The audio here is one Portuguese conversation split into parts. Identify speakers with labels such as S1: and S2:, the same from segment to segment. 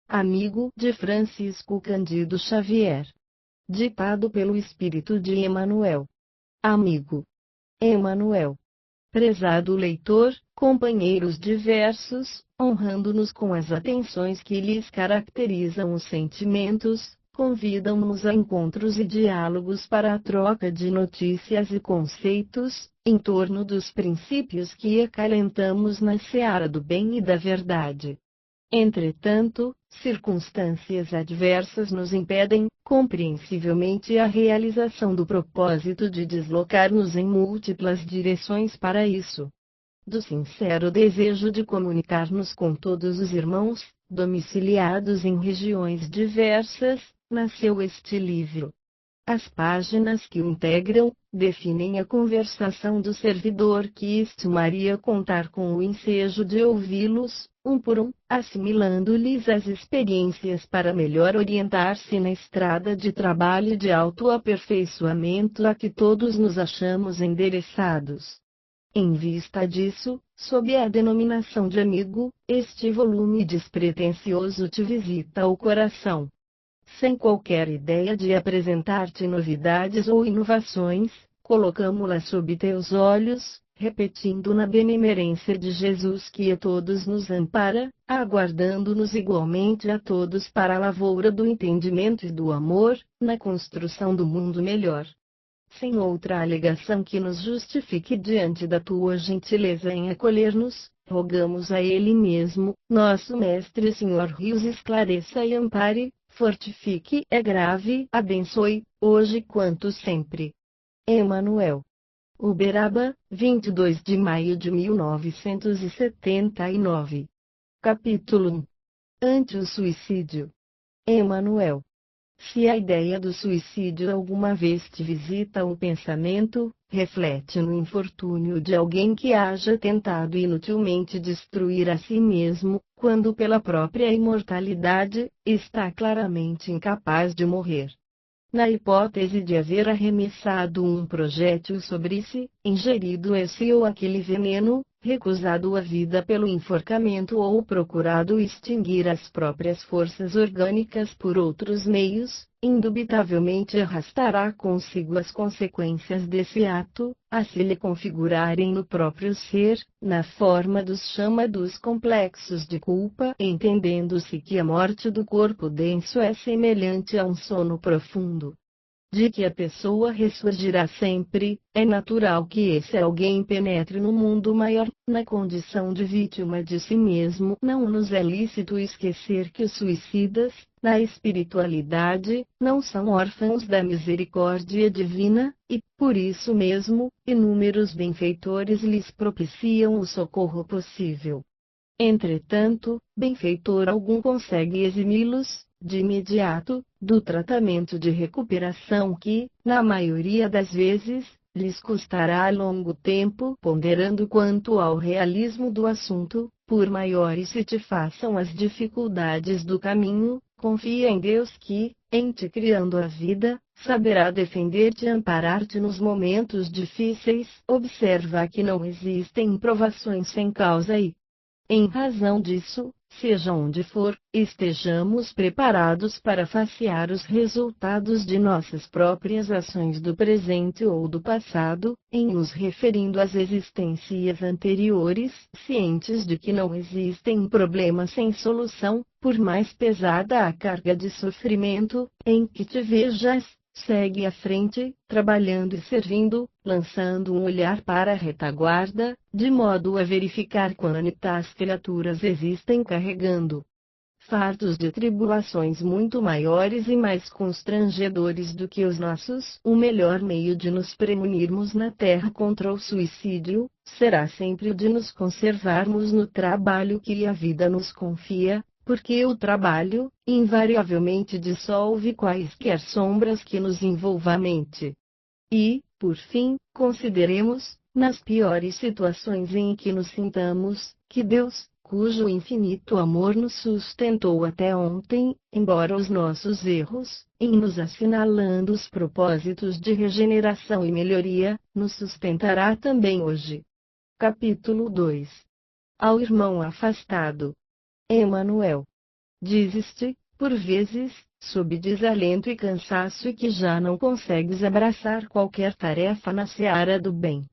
S1: amigo de Francisco Cândido Xavier. Ditado pelo Espírito de Emmanuel. Amigo Emmanuel. Prezado leitor, companheiros diversos, honrando-nos com as atenções que lhes caracterizam os sentimentos, convidam-nos a encontros e diálogos para a troca de notícias e conceitos, em torno dos princípios que acalentamos na seara do bem e da verdade. Entretanto, circunstâncias adversas nos impedem, compreensivelmente, a realização do propósito de deslocar-nos em múltiplas direções para isso. Do sincero desejo de comunicar-nos com todos os irmãos, domiciliados em regiões diversas, nasceu este livro. As páginas que o integram, definem a conversação do servidor que estimaria contar com o ensejo de ouvi-los, um por um, assimilando-lhes as experiências para melhor orientar-se na estrada de trabalho e de autoaperfeiçoamento a que todos nos achamos endereçados. Em vista disso, sob a denominação de amigo, este volume despretensioso te visita o coração. Sem qualquer ideia de apresentar-te novidades ou inovações, colocamo-la sob teus olhos, repetindo na benemerência de Jesus que a todos nos ampara, aguardando-nos igualmente a todos para a lavoura do entendimento e do amor, na construção do mundo melhor. Sem outra alegação que nos justifique diante da tua gentileza em acolher-nos, rogamos a Ele mesmo, nosso Mestre Senhor Rios, esclareça e ampare, fortifique, agrave, abençoe, hoje quanto sempre. Emmanuel. Uberaba, 22 de maio de 1979. Capítulo 1. Ante o suicídio. Emmanuel. Se a ideia do suicídio alguma vez te visita o pensamento, reflete no infortúnio de alguém que haja tentado inutilmente destruir a si mesmo, quando pela própria imortalidade, está claramente incapaz de morrer. Na hipótese de haver arremessado um projétil sobre si, ingerido esse ou aquele veneno, recusado a vida pelo enforcamento ou procurado extinguir as próprias forças orgânicas por outros meios, indubitavelmente arrastará consigo as consequências desse ato, a se lhe configurarem no próprio ser, na forma dos chamados complexos de culpa, entendendo-se que a morte do corpo denso é semelhante a um sono profundo. De que a pessoa ressurgirá sempre, é natural que esse alguém penetre no mundo maior, na condição de vítima de si mesmo. Não nos é lícito esquecer que os suicidas, na espiritualidade, não são órfãos da misericórdia divina, e, por isso mesmo, inúmeros benfeitores lhes propiciam o socorro possível. Entretanto, benfeitor algum consegue eximi-los, de imediato, do tratamento de recuperação que, na maioria das vezes, lhes custará longo tempo. Ponderando quanto ao realismo do assunto, por maiores se te façam as dificuldades do caminho, confia em Deus que, em te criando a vida, saberá defender-te e amparar-te nos momentos difíceis. Observa que não existem provações sem causa e, em razão disso, seja onde for, estejamos preparados para facear os resultados de nossas próprias ações do presente ou do passado, em nos referindo às existências anteriores, cientes de que não existem problemas sem solução, por mais pesada a carga de sofrimento, em que te vejas. Segue à frente, trabalhando e servindo, lançando um olhar para a retaguarda, de modo a verificar quantas criaturas existem carregando fardos de tribulações muito maiores e mais constrangedores do que os nossos. O melhor meio de nos premunirmos na terra contra o suicídio, será sempre o de nos conservarmos no trabalho que a vida nos confia, porque o trabalho, invariavelmente dissolve quaisquer sombras que nos envolvam a mente. E, por fim, consideremos, nas piores situações em que nos sintamos, que Deus, cujo infinito amor nos sustentou até ontem, embora os nossos erros, em nos assinalando os propósitos de regeneração e melhoria, nos sustentará também hoje. Capítulo 2. Ao irmão afastado. Emmanuel. Dizes-te, por vezes, sob desalento e cansaço e que já não consegues abraçar qualquer tarefa na seara do bem.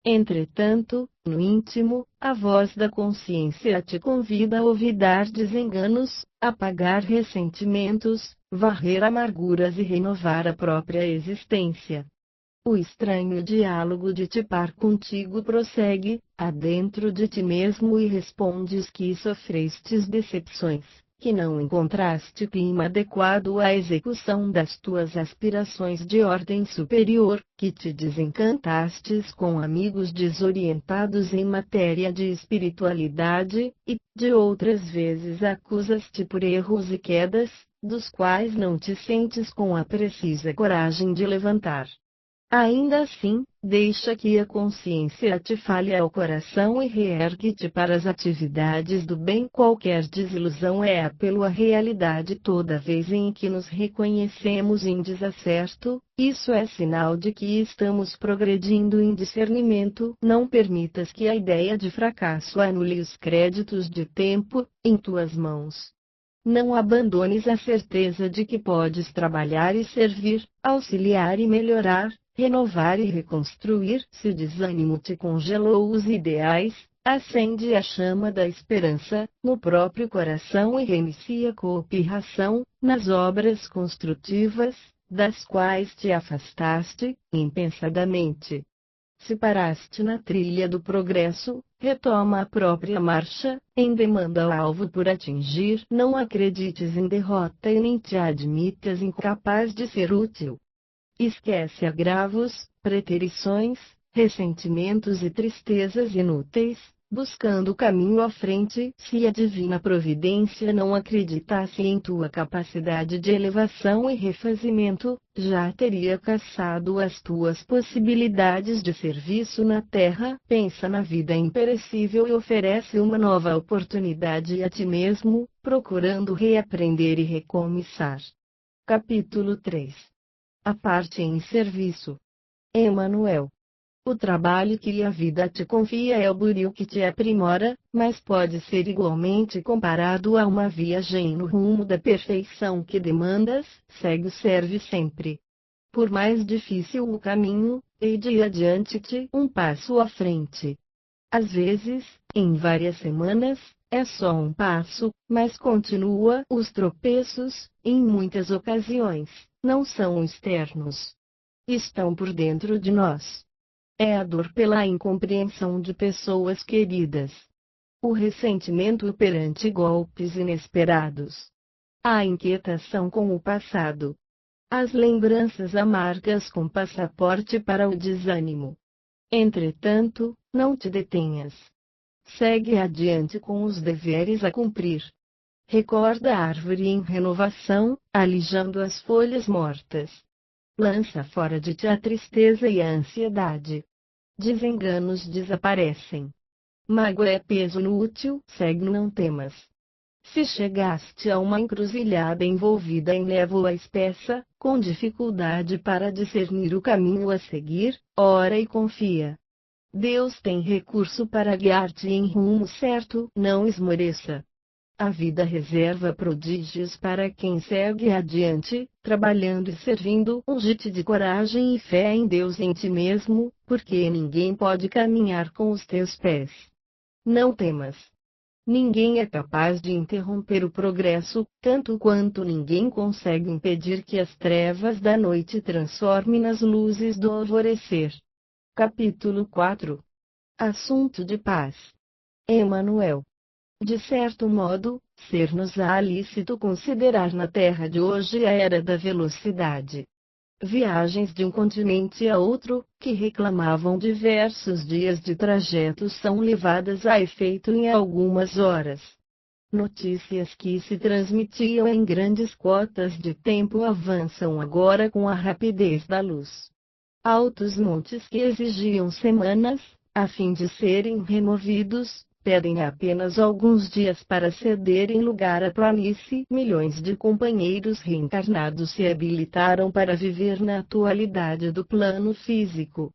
S1: Entretanto, no íntimo, a voz da consciência te convida a olvidar desenganos, apagar ressentimentos, varrer amarguras e renovar a própria existência. O estranho diálogo de ti par contigo prossegue, adentro de ti mesmo, e respondes que sofrestes decepções, que não encontraste clima adequado à execução das tuas aspirações de ordem superior, que te desencantastes com amigos desorientados em matéria de espiritualidade, e, de outras vezes, acusas-te por erros e quedas, dos quais não te sentes com a precisa coragem de levantar. Ainda assim, deixa que a consciência te fale ao coração e reergue-te para as atividades do bem. Qualquer desilusão é apelo à realidade. Toda vez em que nos reconhecemos em desacerto, isso é sinal de que estamos progredindo em discernimento. Não permitas que a ideia de fracasso anule os créditos de tempo em tuas mãos. Não abandones a certeza de que podes trabalhar e servir, auxiliar e melhorar, renovar e reconstruir. Se o desânimo te congelou os ideais, acende a chama da esperança no próprio coração e reinicia a cooperação nas obras construtivas, das quais te afastaste impensadamente. Se paraste na trilha do progresso, retoma a própria marcha, em demanda ao alvo por atingir. Não acredites em derrota e nem te admitas incapaz de ser útil. Esquece agravos, preterições, ressentimentos e tristezas inúteis, buscando o caminho à frente. Se a divina providência não acreditasse em tua capacidade de elevação e refazimento, já teria cassado as tuas possibilidades de serviço na terra. Pensa na vida imperecível e oferece uma nova oportunidade a ti mesmo, procurando reaprender e recomeçar. Capítulo 3. A parte em serviço. Emmanuel. O trabalho que a vida te confia é o buril que te aprimora, mas pode ser igualmente comparado a uma viagem no rumo da perfeição que demandas. Segue o serve sempre. Por mais difícil o caminho, hei de ir adiante-te um passo à frente. Às vezes, em várias semanas, é só um passo, mas continua. Os tropeços, em muitas ocasiões, não são externos. Estão por dentro de nós. É a dor pela incompreensão de pessoas queridas. O ressentimento perante golpes inesperados. A inquietação com o passado. As lembranças amargas com passaporte para o desânimo. Entretanto, não te detenhas. Segue adiante com os deveres a cumprir. Recorda a árvore em renovação, alijando as folhas mortas. Lança fora de ti a tristeza e a ansiedade. Desenganos desaparecem. Mágoa é peso inútil. Segue, não temas. Se chegaste a uma encruzilhada envolvida em névoa espessa, com dificuldade para discernir o caminho a seguir, ora e confia. Deus tem recurso para guiar-te em rumo certo. Não esmoreça. A vida reserva prodígios para quem segue adiante, trabalhando e servindo. Unge-te de coragem e fé em Deus e em ti mesmo, porque ninguém pode caminhar com os teus pés. Não temas. Ninguém é capaz de interromper o progresso, tanto quanto ninguém consegue impedir que as trevas da noite transformem nas luzes do alvorecer. Capítulo 4. Assunto de paz. Emmanuel. De certo modo, ser-nos-á lícito considerar na Terra de hoje a era da velocidade. Viagens de um continente a outro, que reclamavam diversos dias de trajeto, são levadas a efeito em algumas horas. Notícias que se transmitiam em grandes quotas de tempo avançam agora com a rapidez da luz. Altos montes que exigiam semanas, a fim de serem removidos, pedem apenas alguns dias para cederem lugar à planície. Milhões de companheiros reencarnados se habilitaram para viver na atualidade do plano físico,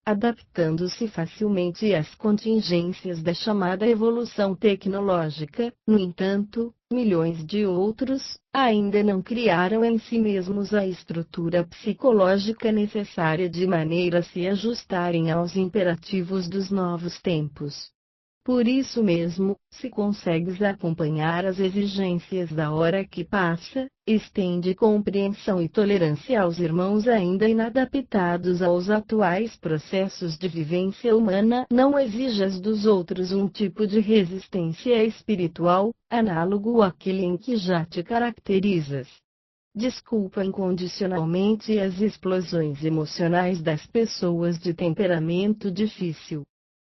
S1: adaptando-se facilmente às contingências da chamada evolução tecnológica. No entanto, Milhões de outros, ainda não criaram em si mesmos a estrutura psicológica necessária de maneira a se ajustarem aos imperativos dos novos tempos. Por isso mesmo, se consegues acompanhar as exigências da hora que passa, estende compreensão e tolerância aos irmãos ainda inadaptados aos atuais processos de vivência humana. Não exijas dos outros um tipo de resistência espiritual, análogo àquele em que já te caracterizas. Desculpa incondicionalmente as explosões emocionais das pessoas de temperamento difícil.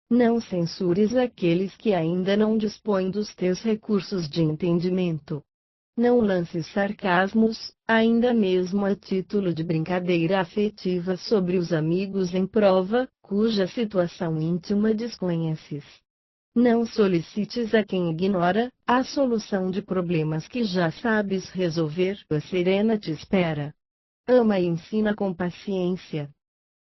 S1: Não censures aqueles que ainda não dispõem dos teus recursos de entendimento. Não lances sarcasmos, ainda mesmo a título de brincadeira afetiva sobre os amigos em prova, cuja situação íntima desconheces. Não solicites a quem ignora a solução de problemas que já sabes resolver. A serena te espera. Ama e ensina com paciência.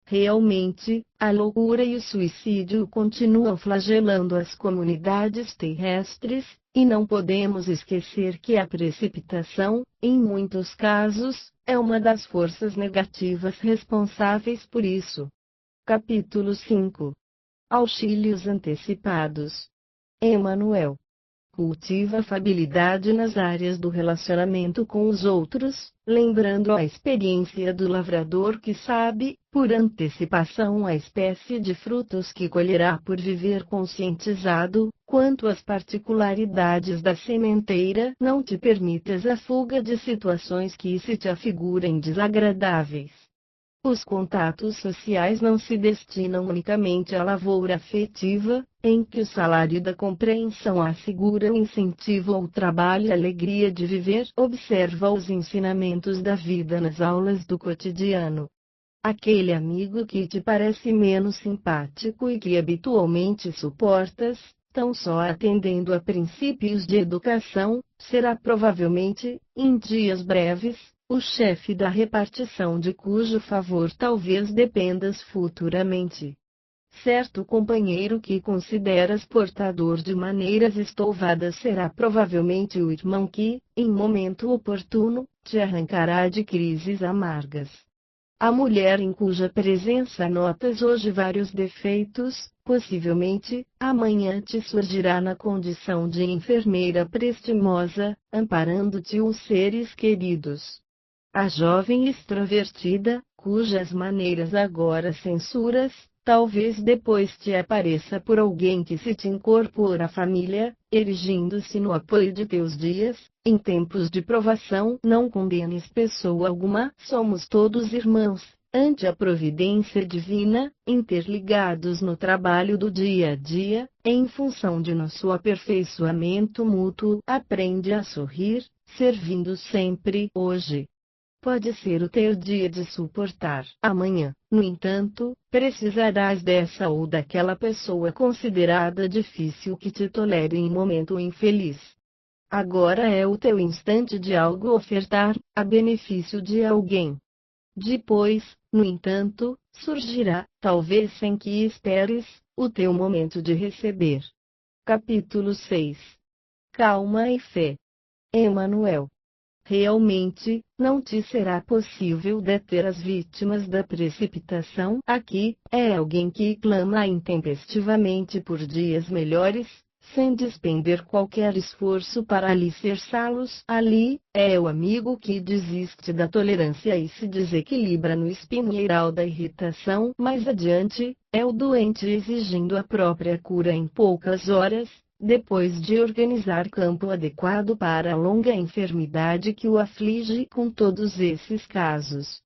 S1: Realmente, a loucura e o suicídio continuam flagelando as comunidades terrestres, e não podemos esquecer que a precipitação, em muitos casos, é uma das forças negativas responsáveis por isso. Capítulo 5. Auxílios antecipados. Emmanuel. Cultiva afabilidade nas áreas do relacionamento com os outros, lembrando a experiência do lavrador que sabe, por antecipação, a espécie de frutos que colherá por viver conscientizado quanto às particularidades da sementeira. Não te permitas a fuga de situações que se te afigurem desagradáveis. Os contatos sociais não se destinam unicamente à lavoura afetiva, em que o salário da compreensão assegura o incentivo ao trabalho e a alegria de viver. Observa os ensinamentos da vida nas aulas do cotidiano. Aquele amigo que te parece menos simpático e que habitualmente suportas, tão só atendendo a princípios de educação, será provavelmente, em dias breves, o chefe da repartição de cujo favor talvez dependas futuramente. Certo companheiro que consideras portador de maneiras estouvadas será provavelmente o irmão que, em momento oportuno, te arrancará de crises amargas. A mulher em cuja presença notas hoje vários defeitos, possivelmente, amanhã te surgirá na condição de enfermeira prestimosa, amparando-te os seres queridos. A jovem extrovertida, cujas maneiras agora censuras, talvez depois te apareça por alguém que se te incorpora à família, erigindo-se no apoio de teus dias. Em tempos de provação, não condenes pessoa alguma. Somos todos irmãos, ante a providência divina, interligados no trabalho do dia a dia, em função de nosso aperfeiçoamento mútuo. Aprende a sorrir, servindo sempre. Hoje pode ser o teu dia de suportar. Amanhã, no entanto, precisarás dessa ou daquela pessoa considerada difícil que te tolere em momento infeliz. Agora é o teu instante de algo ofertar, a benefício de alguém. Depois, no entanto, surgirá, talvez sem que esperes, o teu momento de receber. Capítulo 6. Calma e fé. Emmanuel. Realmente, não te será possível deter as vítimas da precipitação. Aqui, é alguém que clama intempestivamente por dias melhores, sem despender qualquer esforço para alicerçá-los. Ali, é o amigo que desiste da tolerância e se desequilibra no espinheiral da irritação. Mais adiante, é o doente exigindo a própria cura em poucas horas, depois de organizar campo adequado para a longa enfermidade que o aflige. Com todos esses casos,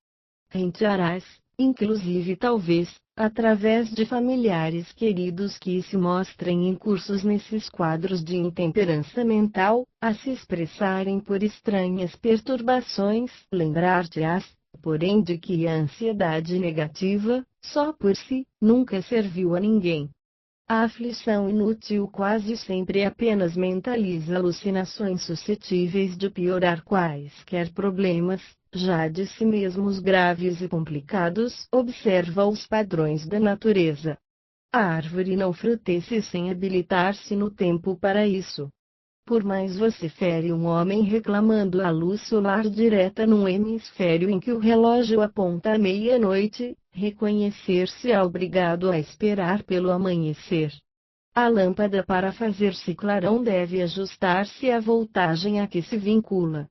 S1: rentearás, inclusive talvez, através de familiares queridos que se mostrem incursos nesses quadros de intemperança mental, a se expressarem por estranhas perturbações. Lembrar-te-ás, porém, de que a ansiedade negativa, só por si, nunca serviu a ninguém. A aflição inútil quase sempre apenas mentaliza alucinações suscetíveis de piorar quaisquer problemas, já de si mesmos graves e complicados. Observa os padrões da natureza. A árvore não frutesce sem habilitar-se no tempo para isso. Por mais vocifere um homem reclamando a luz solar direta num hemisfério em que o relógio aponta a meia-noite, reconhecer-se é obrigado a esperar pelo amanhecer. A lâmpada para fazer-se clarão deve ajustar-se à voltagem a que se vincula.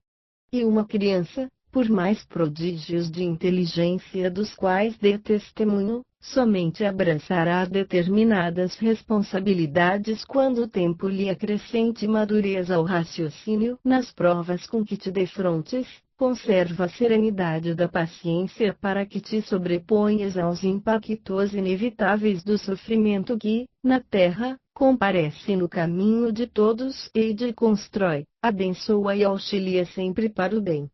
S1: E uma criança, por mais prodígios de inteligência dos quais dê testemunho, somente abraçará determinadas responsabilidades quando o tempo lhe acrescente madureza ao raciocínio. Nas provas com que te defrontes, conserva a serenidade da paciência para que te sobreponhas aos impactos inevitáveis do sofrimento que, na terra, comparece no caminho de todos e de constrói, abençoa e auxilia sempre para o bem.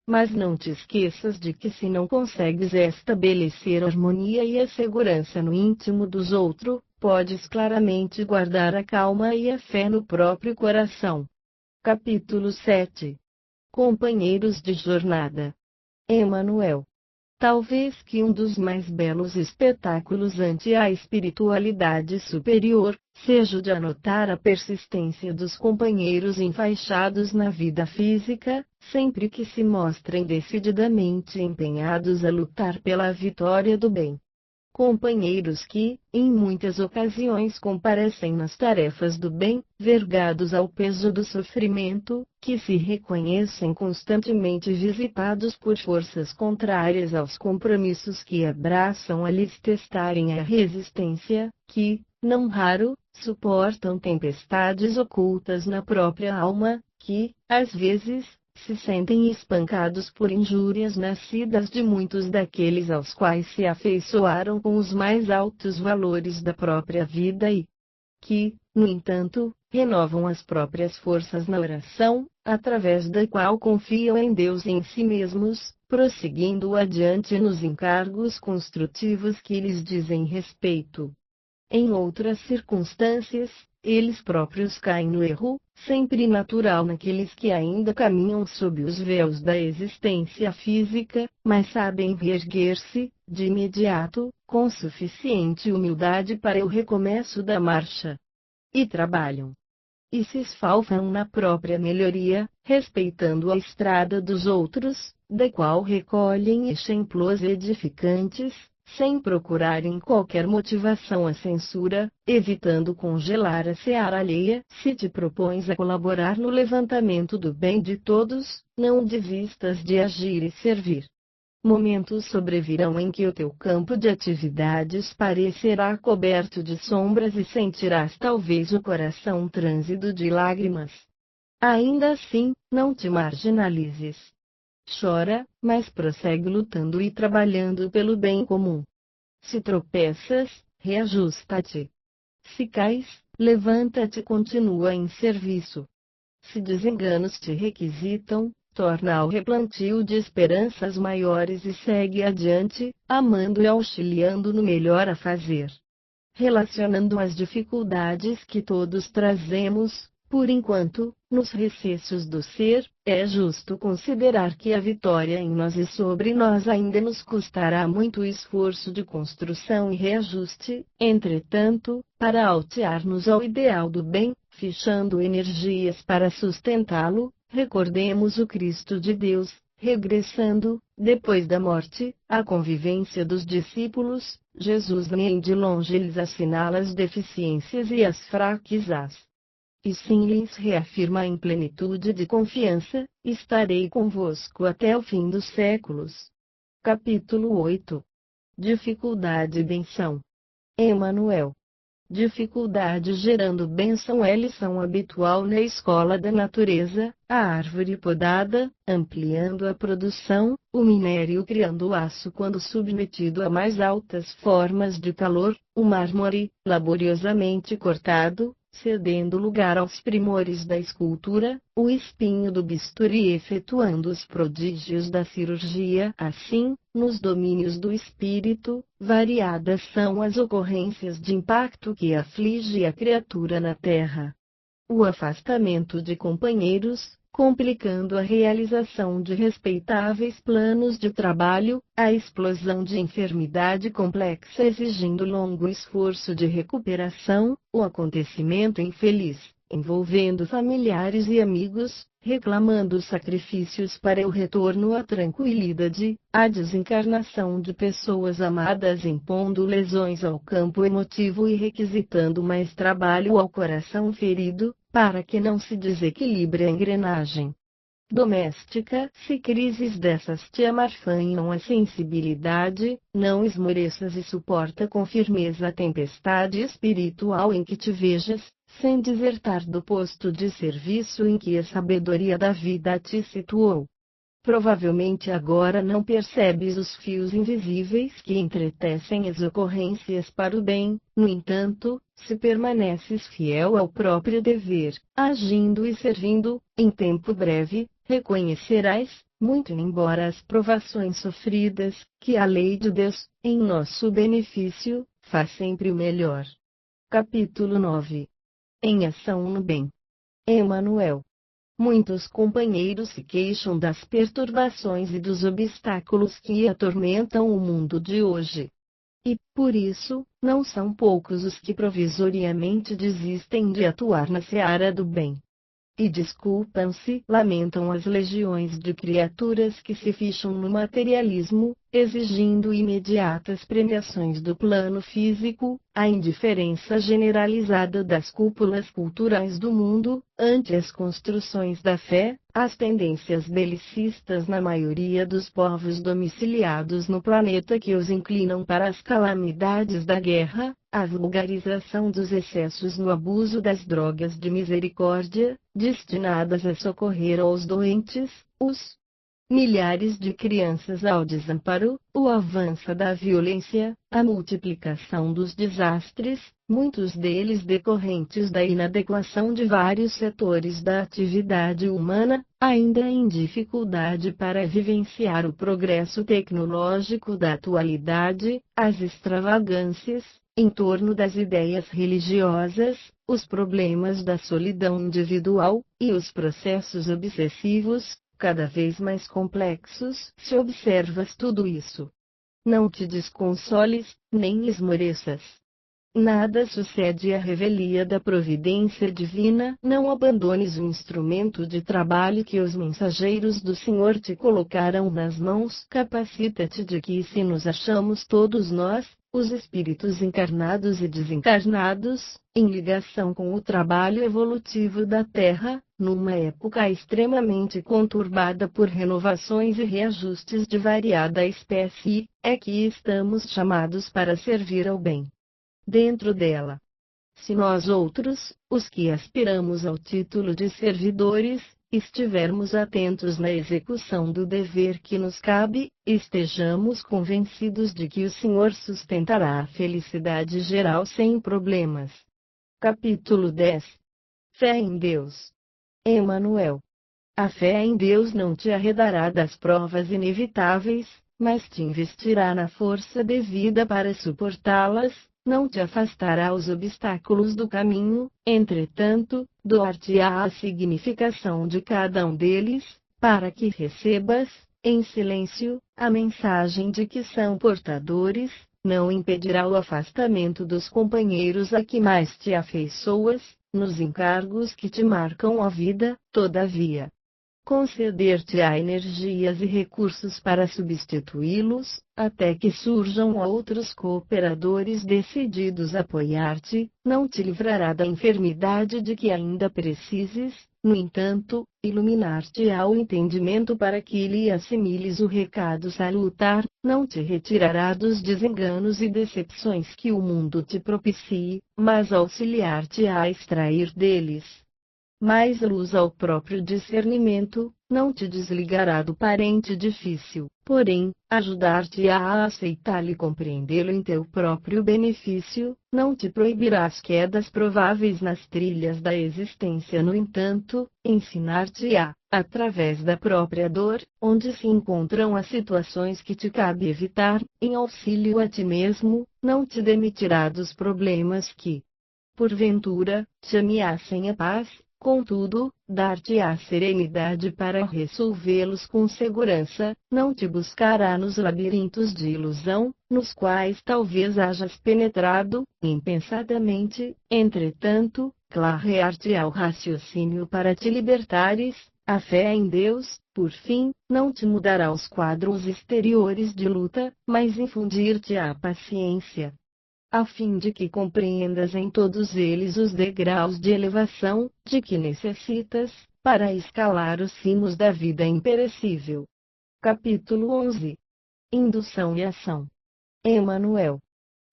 S1: Mas não te esqueças de que se não consegues estabelecer a harmonia e a segurança no íntimo dos outros, podes claramente guardar a calma e a fé no próprio coração. Capítulo 7. Companheiros de jornada. Emmanuel. Talvez que um dos mais belos espetáculos ante a espiritualidade superior, seja o de anotar a persistência dos companheiros enfaixados na vida física, sempre que se mostrem decididamente empenhados a lutar pela vitória do bem. Companheiros que, em muitas ocasiões comparecem nas tarefas do bem, vergados ao peso do sofrimento, que se reconhecem constantemente visitados por forças contrárias aos compromissos que abraçam a lhes testarem a resistência, que, não raro, suportam tempestades ocultas na própria alma, que, às vezes, se sentem espancados por injúrias nascidas de muitos daqueles aos quais se afeiçoaram com os mais altos valores da própria vida e que, no entanto, renovam as próprias forças na oração, através da qual confiam em Deus e em si mesmos, prosseguindo adiante nos encargos construtivos que lhes dizem respeito. Em outras circunstâncias, eles próprios caem no erro, sempre natural naqueles que ainda caminham sob os véus da existência física, mas sabem reerguer-se, de imediato, com suficiente humildade para o recomeço da marcha. E trabalham. E se esfalfam na própria melhoria, respeitando a estrada dos outros, da qual recolhem exemplos edificantes, sem procurarem qualquer motivação à censura, evitando congelar a seara alheia. Se te propões a colaborar no levantamento do bem de todos, não desistas de agir e servir. Momentos sobrevirão em que o teu campo de atividades parecerá coberto de sombras e sentirás talvez o coração trânsido de lágrimas. Ainda assim, não te marginalizes. Chora, mas prossegue lutando e trabalhando pelo bem comum. Se tropeças, reajusta-te. Se cais, levanta-te e continua em serviço. Se desenganos te requisitam, torna ao replantio de esperanças maiores e segue adiante, amando e auxiliando no melhor a fazer. Relacionando as dificuldades que todos trazemos, por enquanto, nos recessos do ser, é justo considerar que a vitória em nós e sobre nós ainda nos custará muito esforço de construção e reajuste. Entretanto, para altear-nos ao ideal do bem, fichando energias para sustentá-lo, recordemos o Cristo de Deus, regressando, depois da morte, à convivência dos discípulos. Jesus nem de longe lhes assinala as deficiências e as fraquezas. E sim lhes reafirma em plenitude de confiança: estarei convosco até o fim dos séculos. Capítulo 8. Dificuldade e benção. Emmanuel. Dificuldade gerando bênção é lição habitual na escola da natureza. A árvore podada, ampliando a produção, o minério criando o aço quando submetido a mais altas formas de calor, o mármore, laboriosamente cortado, cedendo lugar aos primores da escultura, o espinho do bisturi efetuando os prodígios da cirurgia. Assim, nos domínios do espírito, variadas são as ocorrências de impacto que aflige a criatura na terra. O afastamento de companheiros, complicando a realização de respeitáveis planos de trabalho, a explosão de enfermidade complexa exigindo longo esforço de recuperação, o acontecimento infeliz, envolvendo familiares e amigos, reclamando sacrifícios para o retorno à tranquilidade, a desencarnação de pessoas amadas, impondo lesões ao campo emotivo e requisitando mais trabalho ao coração ferido, para que não se desequilibre a engrenagem doméstica. Se crises dessas te amarfanham a sensibilidade, não esmoreças e suporta com firmeza a tempestade espiritual em que te vejas, sem desertar do posto de serviço em que a sabedoria da vida te situou. Provavelmente agora não percebes os fios invisíveis que entretecem as ocorrências para o bem, no entanto, se permaneces fiel ao próprio dever, agindo e servindo, em tempo breve, reconhecerás, muito embora as provações sofridas, que a lei de Deus, em nosso benefício, faz sempre o melhor. Capítulo 9. Em ação no bem. Emmanuel. Muitos companheiros se queixam das perturbações e dos obstáculos que atormentam o mundo de hoje. E, por isso, não são poucos os que provisoriamente desistem de atuar na seara do bem. E desculpam-se, lamentam as legiões de criaturas que se ficham no materialismo, exigindo imediatas premiações do plano físico, a indiferença generalizada das cúpulas culturais do mundo, ante as construções da fé, as tendências belicistas na maioria dos povos domiciliados no planeta que os inclinam para as calamidades da guerra, a vulgarização dos excessos no abuso das drogas de misericórdia, destinadas a socorrer aos doentes, os milhares de crianças ao desamparo, o avanço da violência, a multiplicação dos desastres, muitos deles decorrentes da inadequação de vários setores da atividade humana, ainda em dificuldade para vivenciar o progresso tecnológico da atualidade, as extravagâncias, em torno das ideias religiosas, os problemas da solidão individual, e os processos obsessivos, cada vez mais complexos. Se observas tudo isso, não te desconsoles, nem esmoreças. Nada sucede à revelia da providência divina. Não abandones o instrumento de trabalho que os mensageiros do Senhor te colocaram nas mãos. Capacita-te de que, se nos achamos todos nós, os espíritos encarnados e desencarnados, em ligação com o trabalho evolutivo da Terra, numa época extremamente conturbada por renovações e reajustes de variada espécie, é que estamos chamados para servir ao bem dentro dela. Se nós outros, os que aspiramos ao título de servidores, estivermos atentos na execução do dever que nos cabe, estejamos convencidos de que o Senhor sustentará a felicidade geral sem problemas. Capítulo 10. Fé em Deus. Emmanuel. A fé em Deus não te arredará das provas inevitáveis, mas te investirá na força devida para suportá-las. Não te afastará os obstáculos do caminho, entretanto, doar-te-á a significação de cada um deles, para que recebas, em silêncio, a mensagem de que são portadores. Não impedirá o afastamento dos companheiros a que mais te afeiçoas, nos encargos que te marcam a vida. Todavia, conceder-te-á energias e recursos para substituí-los, até que surjam outros cooperadores decididos a apoiar-te. Não te livrará da enfermidade de que ainda precises, no entanto, iluminar-te-á o entendimento para que lhe assimiles o recado salutar. Não te retirará dos desenganos e decepções que o mundo te propicie, mas auxiliar-te-á a extrair deles mais luz ao próprio discernimento. Não te desligará do parente difícil, porém, ajudar-te-á a aceitá-lo e compreendê-lo em teu próprio benefício. Não te proibirá as quedas prováveis nas trilhas da existência. No entanto, ensinar-te-á, através da própria dor, onde se encontram as situações que te cabe evitar, em auxílio a ti mesmo. Não te demitirá dos problemas que, porventura, te ameacem a paz. Contudo, dar-te-á serenidade para resolvê-los com segurança. Não te buscará nos labirintos de ilusão, nos quais talvez hajas penetrado, impensadamente. Entretanto, clarear-te ao raciocínio para te libertares, a fé em Deus, por fim, não te mudará os quadros exteriores de luta, mas infundir-te a paciência, a fim de que compreendas em todos eles os degraus de elevação, de que necessitas, para escalar os cimos da vida imperecível. Capítulo 11. Indução e ação. Emanuel.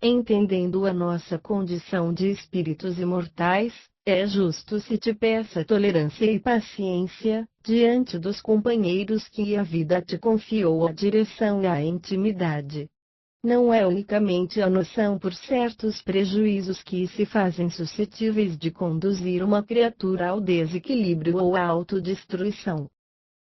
S1: Entendendo a nossa condição de espíritos imortais, é justo se te peça tolerância e paciência, diante dos companheiros que a vida te confiou a direção e a intimidade. Não é unicamente a noção por certos prejuízos que se fazem suscetíveis de conduzir uma criatura ao desequilíbrio ou à autodestruição.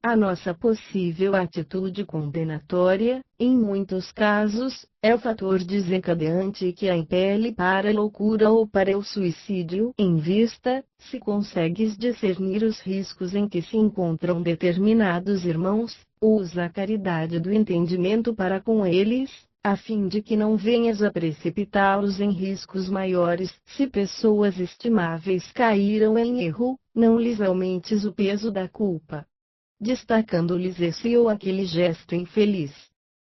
S1: A nossa possível atitude condenatória, em muitos casos, é o fator desencadeante que a impele para a loucura ou para o suicídio. Em vista, se consegues discernir os riscos em que se encontram determinados irmãos, usa a caridade do entendimento para com eles, a fim de que não venhas a precipitá-los em riscos maiores. Se pessoas estimáveis caíram em erro, não lhes aumentes o peso da culpa, destacando-lhes esse ou aquele gesto infeliz.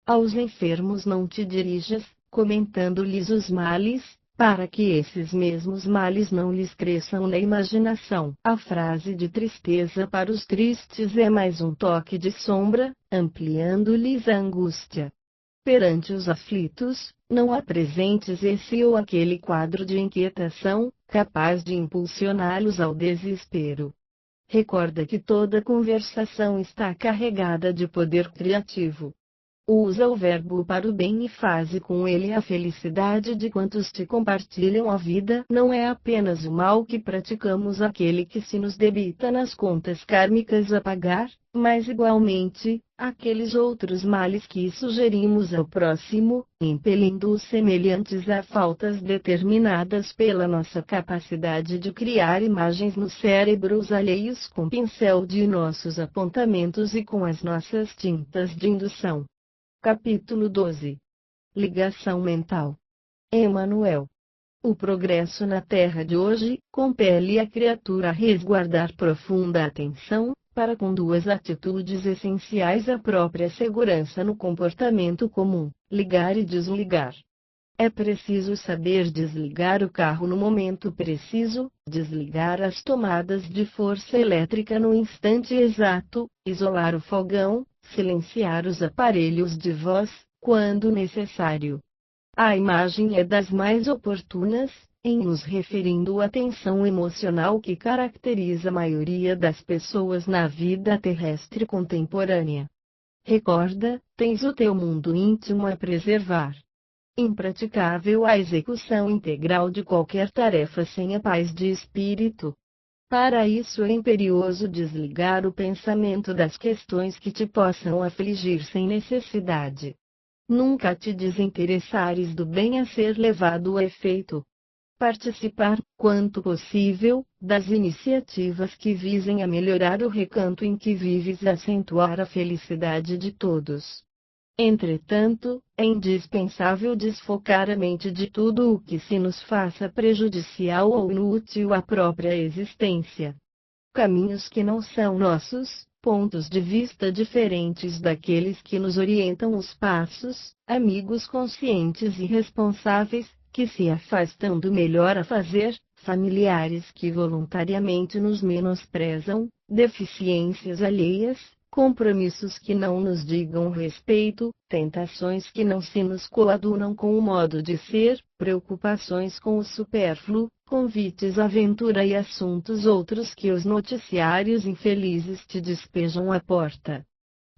S1: Aos enfermos não te dirijas, comentando-lhes os males, para que esses mesmos males não lhes cresçam na imaginação. A frase de tristeza para os tristes é mais um toque de sombra, ampliando-lhes a angústia. Perante os aflitos, não apresentes esse ou aquele quadro de inquietação, capaz de impulsioná-los ao desespero. Recorda que toda conversação está carregada de poder criativo. Usa o verbo para o bem e faze com ele a felicidade de quantos te compartilham a vida. Não é apenas o mal que praticamos aquele que se nos debita nas contas kármicas a pagar, mas igualmente, aqueles outros males que sugerimos ao próximo, impelindo-os semelhantes a faltas determinadas pela nossa capacidade de criar imagens nos cérebros alheios com pincel de nossos apontamentos e com as nossas tintas de indução. Capítulo 12. Ligação mental. Emanuel. O progresso na Terra de hoje compele a criatura a resguardar profunda atenção, para com duas atitudes essenciais à própria segurança no comportamento comum: ligar e desligar. É preciso saber desligar o carro no momento preciso, desligar as tomadas de força elétrica no instante exato, isolar o fogão, silenciar os aparelhos de voz, quando necessário. A imagem é das mais oportunas, em nos referindo à tensão emocional que caracteriza a maioria das pessoas na vida terrestre contemporânea. Recorda, tens o teu mundo íntimo a preservar. Impraticável a execução integral de qualquer tarefa sem a paz de espírito. Para isso é imperioso desligar o pensamento das questões que te possam afligir sem necessidade. Nunca te desinteressares do bem a ser levado a efeito. Participar, quanto possível, das iniciativas que visem a melhorar o recanto em que vives e acentuar a felicidade de todos. Entretanto, é indispensável desfocar a mente de tudo o que se nos faça prejudicial ou inútil à própria existência. Caminhos que não são nossos, pontos de vista diferentes daqueles que nos orientam os passos, amigos conscientes e responsáveis, que se afastam do melhor a fazer, familiares que voluntariamente nos menosprezam, deficiências alheias, compromissos que não nos digam respeito, tentações que não se nos coadunam com o modo de ser, preocupações com o supérfluo, convites à aventura e assuntos outros que os noticiários infelizes te despejam à porta.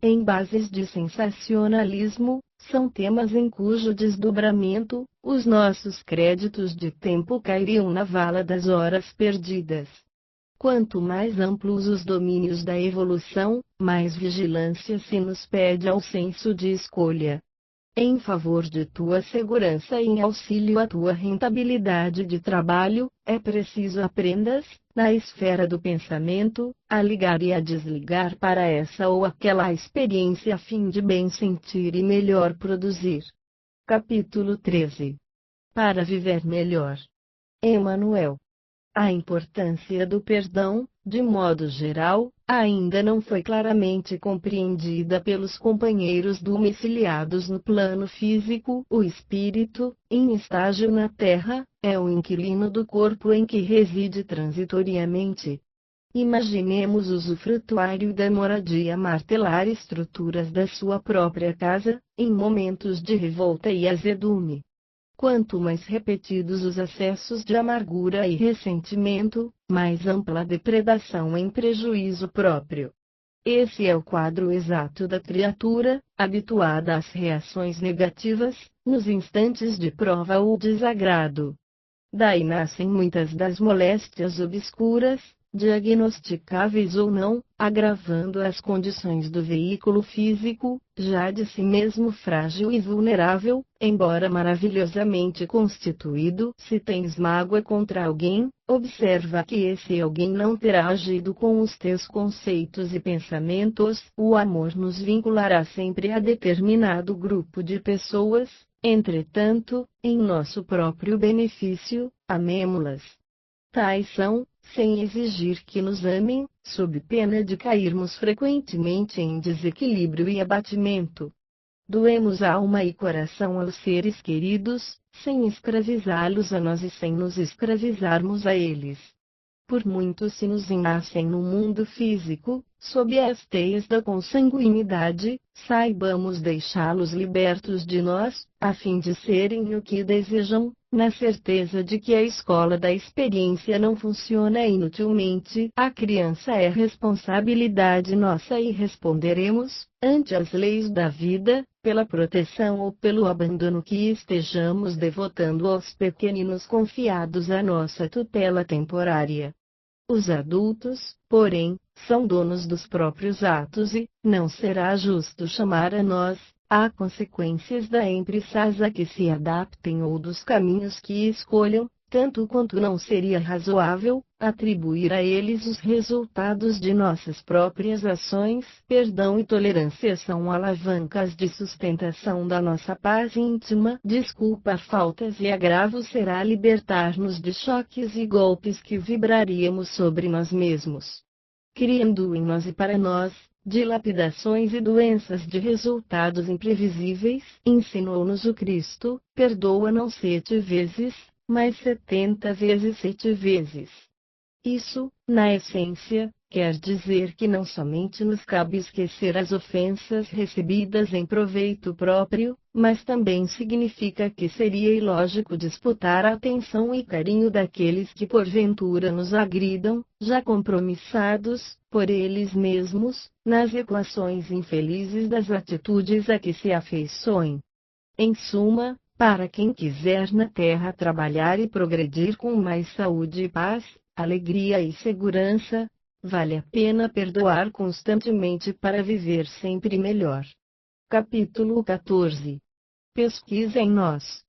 S1: Em bases de sensacionalismo, são temas em cujo desdobramento, os nossos créditos de tempo cairiam na vala das horas perdidas. Quanto mais amplos os domínios da evolução, mais vigilância se nos pede ao senso de escolha. Em favor de tua segurança e em auxílio à tua rentabilidade de trabalho, é preciso aprendas, na esfera do pensamento, a ligar e a desligar para essa ou aquela experiência a fim de bem sentir e melhor produzir. Capítulo 13. Para viver melhor. Emanuel. A importância do perdão, de modo geral, ainda não foi claramente compreendida pelos companheiros domiciliados no plano físico. O espírito, em estágio na Terra, é o inquilino do corpo em que reside transitoriamente. Imaginemos o usufrutuário da moradia martelar estruturas da sua própria casa, em momentos de revolta e azedume. Quanto mais repetidos os acessos de amargura e ressentimento, mais ampla a depredação em prejuízo próprio. Esse é o quadro exato da criatura, habituada às reações negativas, nos instantes de prova ou desagrado. Daí nascem muitas das moléstias obscuras, diagnosticáveis ou não, agravando as condições do veículo físico, já de si mesmo frágil e vulnerável, embora maravilhosamente constituído. Se tens mágoa contra alguém, observa que esse alguém não terá agido com os teus conceitos e pensamentos. O amor nos vinculará sempre a determinado grupo de pessoas. Entretanto, em nosso próprio benefício, amemo-las. Tais são, sem exigir que nos amem, sob pena de cairmos frequentemente em desequilíbrio e abatimento. Doemos alma e coração aos seres queridos, sem escravizá-los a nós e sem nos escravizarmos a eles. Por muito se nos enlacem no mundo físico, sob as teias da consanguinidade, saibamos deixá-los libertos de nós, a fim de serem o que desejam, na certeza de que a escola da experiência não funciona inutilmente. A criança é responsabilidade nossa e responderemos, ante as leis da vida, pela proteção ou pelo abandono que estejamos devotando aos pequeninos confiados à nossa tutela temporária. Os adultos, porém, são donos dos próprios atos e, não será justo chamar a nós, a consequências da empreças a que se adaptem ou dos caminhos que escolham, tanto quanto não seria razoável, atribuir a eles os resultados de nossas próprias ações. Perdão e tolerância são alavancas de sustentação da nossa paz íntima. Desculpar faltas e agravos será libertar-nos de choques e golpes que vibraríamos sobre nós mesmos, criando em nós e para nós, dilapidações e doenças de resultados imprevisíveis. Ensinou-nos o Cristo: perdoa não 7 vezes, mas 70 vezes 7 vezes. Isso, na essência, quer dizer que não somente nos cabe esquecer as ofensas recebidas em proveito próprio, mas também significa que seria ilógico disputar a atenção e carinho daqueles que porventura nos agridam, já compromissados, por eles mesmos, nas equações infelizes das atitudes a que se afeiçoem. Em suma, para quem quiser na Terra trabalhar e progredir com mais saúde e paz, alegria e segurança, vale a pena perdoar constantemente para viver sempre melhor. Capítulo 14. Pesquisa em nós.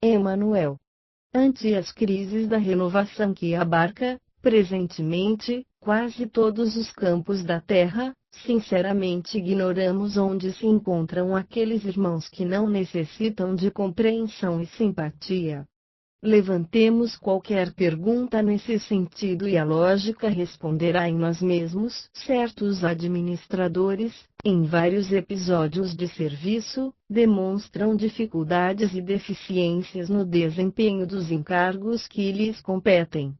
S1: Emmanuel. Ante as crises da renovação que abarca, presentemente, quase todos os campos da Terra, sinceramente ignoramos onde se encontram aqueles irmãos que não necessitam de compreensão e simpatia. Levantemos qualquer pergunta nesse sentido e a lógica responderá em nós mesmos. Certos administradores, em vários episódios de serviço, demonstram dificuldades e deficiências no desempenho dos encargos que lhes competem.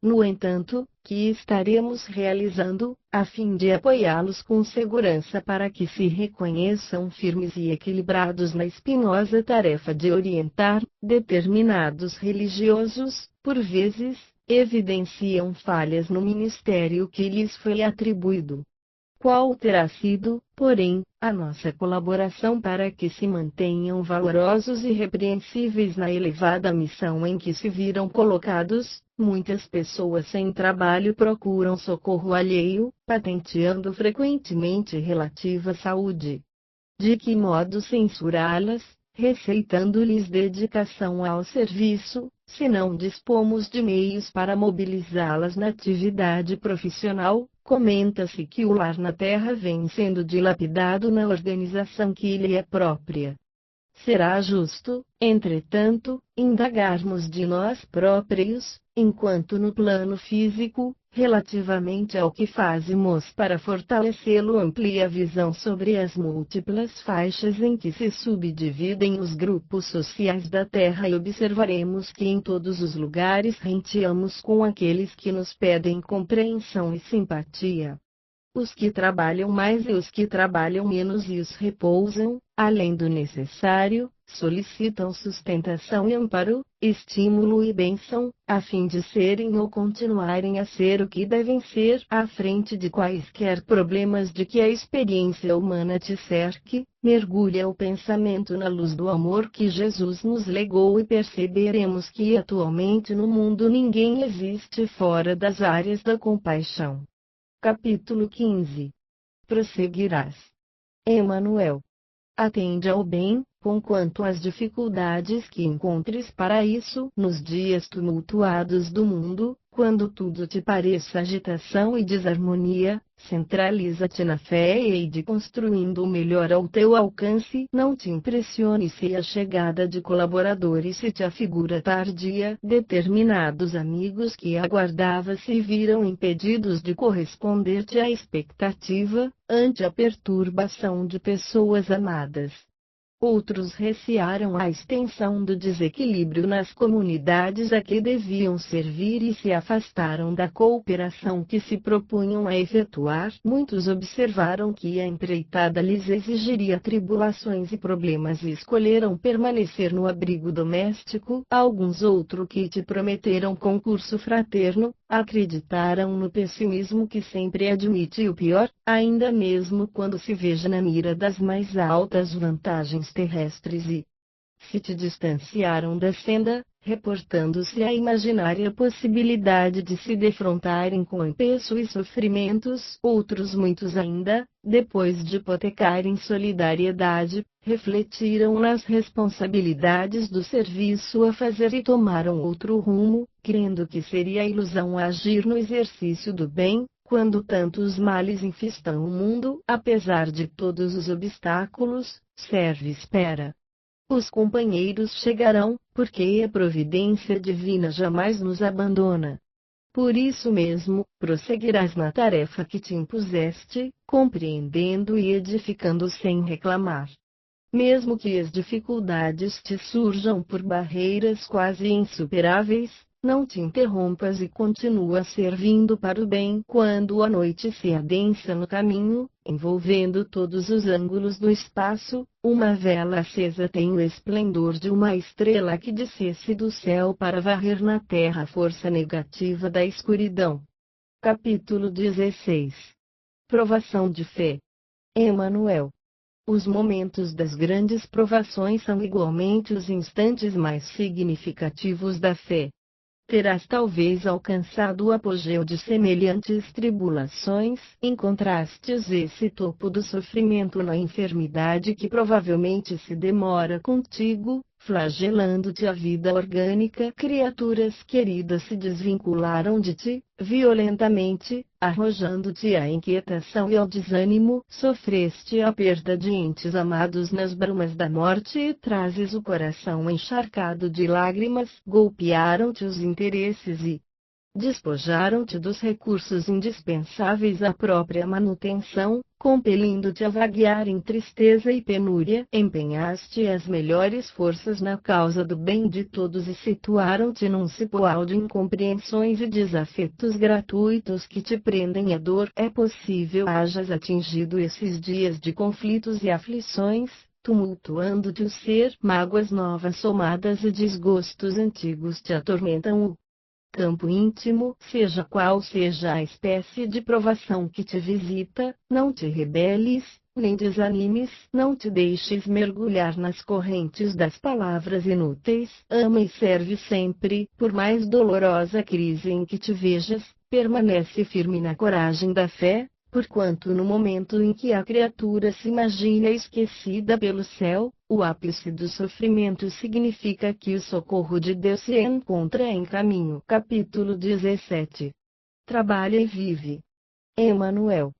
S1: No entanto, que estaremos realizando, a fim de apoiá-los com segurança para que se reconheçam firmes e equilibrados na espinhosa tarefa de orientar? Determinados religiosos, por vezes, evidenciam falhas no ministério que lhes foi atribuído. Qual terá sido, porém, a nossa colaboração para que se mantenham valorosos e irrepreensíveis na elevada missão em que se viram colocados? Muitas pessoas sem trabalho procuram socorro alheio, patenteando frequentemente relativa saúde. De que modo censurá-las, receitando-lhes dedicação ao serviço, se não dispomos de meios para mobilizá-las na atividade profissional? Comenta-se que o lar na Terra vem sendo dilapidado na organização que lhe é própria. Será justo, entretanto, indagarmos de nós próprios, Enquanto no plano físico, relativamente ao que fazemos para fortalecê-lo, amplia a visão sobre as múltiplas faixas em que se subdividem os grupos sociais da Terra, e observaremos que em todos os lugares renteamos com aqueles que nos pedem compreensão e simpatia. Os que trabalham mais e os que trabalham menos e os repousam, além do necessário, solicitam sustentação e amparo, estímulo e bênção, a fim de serem ou continuarem a ser o que devem ser, à frente de quaisquer problemas de que a experiência humana te cerque. Mergulha o pensamento na luz do amor que Jesus nos legou e perceberemos que atualmente no mundo ninguém existe fora das áreas da compaixão. Capítulo 15. Prosseguirás. Emanuel. Atende ao bem, conquanto às dificuldades que encontres para isso nos dias tumultuados do mundo, quando tudo te pareça agitação e desarmonia, centraliza-te na fé e ide construindo o melhor ao teu alcance. Não te impressione se a chegada de colaboradores se te afigura tardia. Determinados amigos que aguardavas se viram impedidos de corresponder-te à expectativa, ante a perturbação de pessoas amadas. Outros recearam a extensão do desequilíbrio nas comunidades a que deviam servir e se afastaram da cooperação que se propunham a efetuar. Muitos observaram que a empreitada lhes exigiria tribulações e problemas e escolheram permanecer no abrigo doméstico. Alguns outros que te prometeram concurso fraterno, acreditaram no pessimismo que sempre admite o pior, ainda mesmo quando se veja na mira das mais altas vantagens terrestres, e se te distanciaram da senda, reportando-se à imaginária possibilidade de se defrontarem com empeço e sofrimentos. Outros muitos ainda, depois de hipotecarem solidariedade, refletiram nas responsabilidades do serviço a fazer e tomaram outro rumo, crendo que seria ilusão agir no exercício do bem, quando tantos males infestam o mundo. Apesar de todos os obstáculos, serve e espera. Os companheiros chegarão, porque a providência divina jamais nos abandona. Por isso mesmo, prosseguirás na tarefa que te impuseste, compreendendo e edificando sem reclamar. Mesmo que as dificuldades te surjam por barreiras quase insuperáveis, não te interrompas e continua servindo para o bem. Quando a noite se adensa no caminho, envolvendo todos os ângulos do espaço, uma vela acesa tem o esplendor de uma estrela que descesse do céu para varrer na terra a força negativa da escuridão. Capítulo 16. Provação de fé. Emanuel. Os momentos das grandes provações são igualmente os instantes mais significativos da fé. Terás talvez alcançado o apogeu de semelhantes tribulações, encontrastes esse topo do sofrimento na enfermidade que provavelmente se demora contigo, flagelando-te a vida orgânica. Criaturas queridas se desvincularam de ti, violentamente, arrojando-te à inquietação e ao desânimo. Sofreste a perda de entes amados nas brumas da morte e trazes o coração encharcado de lágrimas. Golpearam-te os interesses e despojaram-te dos recursos indispensáveis à própria manutenção, compelindo-te a vaguear em tristeza e penúria. Empenhaste as melhores forças na causa do bem de todos e situaram-te num cipoal de incompreensões e desafetos gratuitos que te prendem à dor. É possível hajas atingido esses dias de conflitos e aflições, tumultuando-te o ser. Mágoas novas somadas e desgostos antigos te atormentam o campo íntimo. Seja qual seja a espécie de provação que te visita, não te rebeles, nem desanimes, não te deixes mergulhar nas correntes das palavras inúteis. Ama e serve sempre. Por mais dolorosa crise em que te vejas, permanece firme na coragem da fé, porquanto no momento em que a criatura se imagina esquecida pelo céu, o ápice do sofrimento significa que o socorro de Deus se encontra em caminho. Capítulo 17. Trabalha e vive. Emanuel.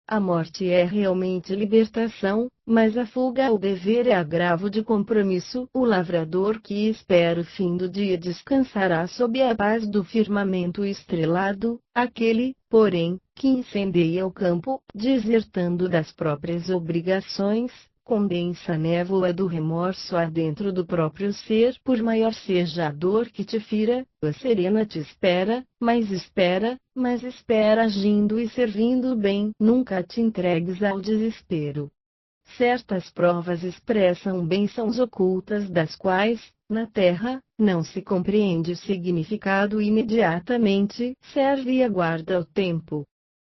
S1: A morte é realmente libertação, mas a fuga ao dever é agravo de compromisso. O lavrador que espera o fim do dia descansará sob a paz do firmamento estrelado, aquele, porém, que incendeia o campo, desertando das próprias obrigações, condensa a névoa do remorso adentro do próprio ser. Por maior seja a dor que te fira, a serena te espera, mas espera agindo e servindo bem. Nunca te entregues ao desespero. Certas provas expressam bênçãos ocultas das quais, na terra, não se compreende o significado imediatamente. Serve e aguarda o tempo.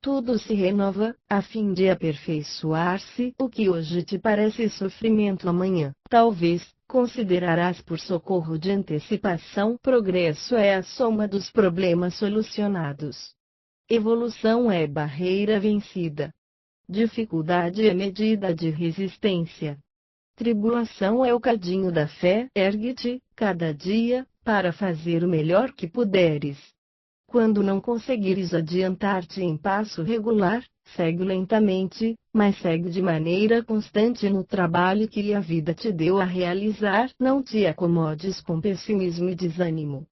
S1: Tudo se renova, a fim de aperfeiçoar-se. O que hoje te parece sofrimento amanhã, talvez, considerarás por socorro de antecipação. Progresso é a soma dos problemas solucionados. Evolução é barreira vencida. Dificuldade é medida de resistência. Tribulação é o cadinho da fé. Ergue-te, cada dia, para fazer o melhor que puderes. Quando não conseguires adiantar-te em passo regular, segue lentamente, mas segue de maneira constante no trabalho que a vida te deu a realizar. Não te acomodes com pessimismo e desânimo.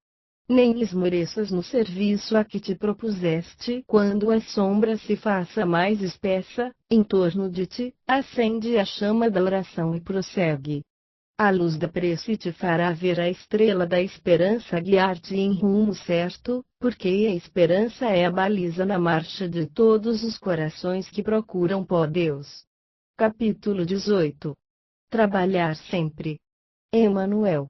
S1: Nem esmoreças no serviço a que te propuseste. Quando a sombra se faça mais espessa, em torno de ti, acende a chama da oração e prossegue. A luz da prece te fará ver a estrela da esperança guiar-te em rumo certo, porque a esperança é a baliza na marcha de todos os corações que procuram pó Deus. Capítulo 18. Trabalhar sempre. Emanuel.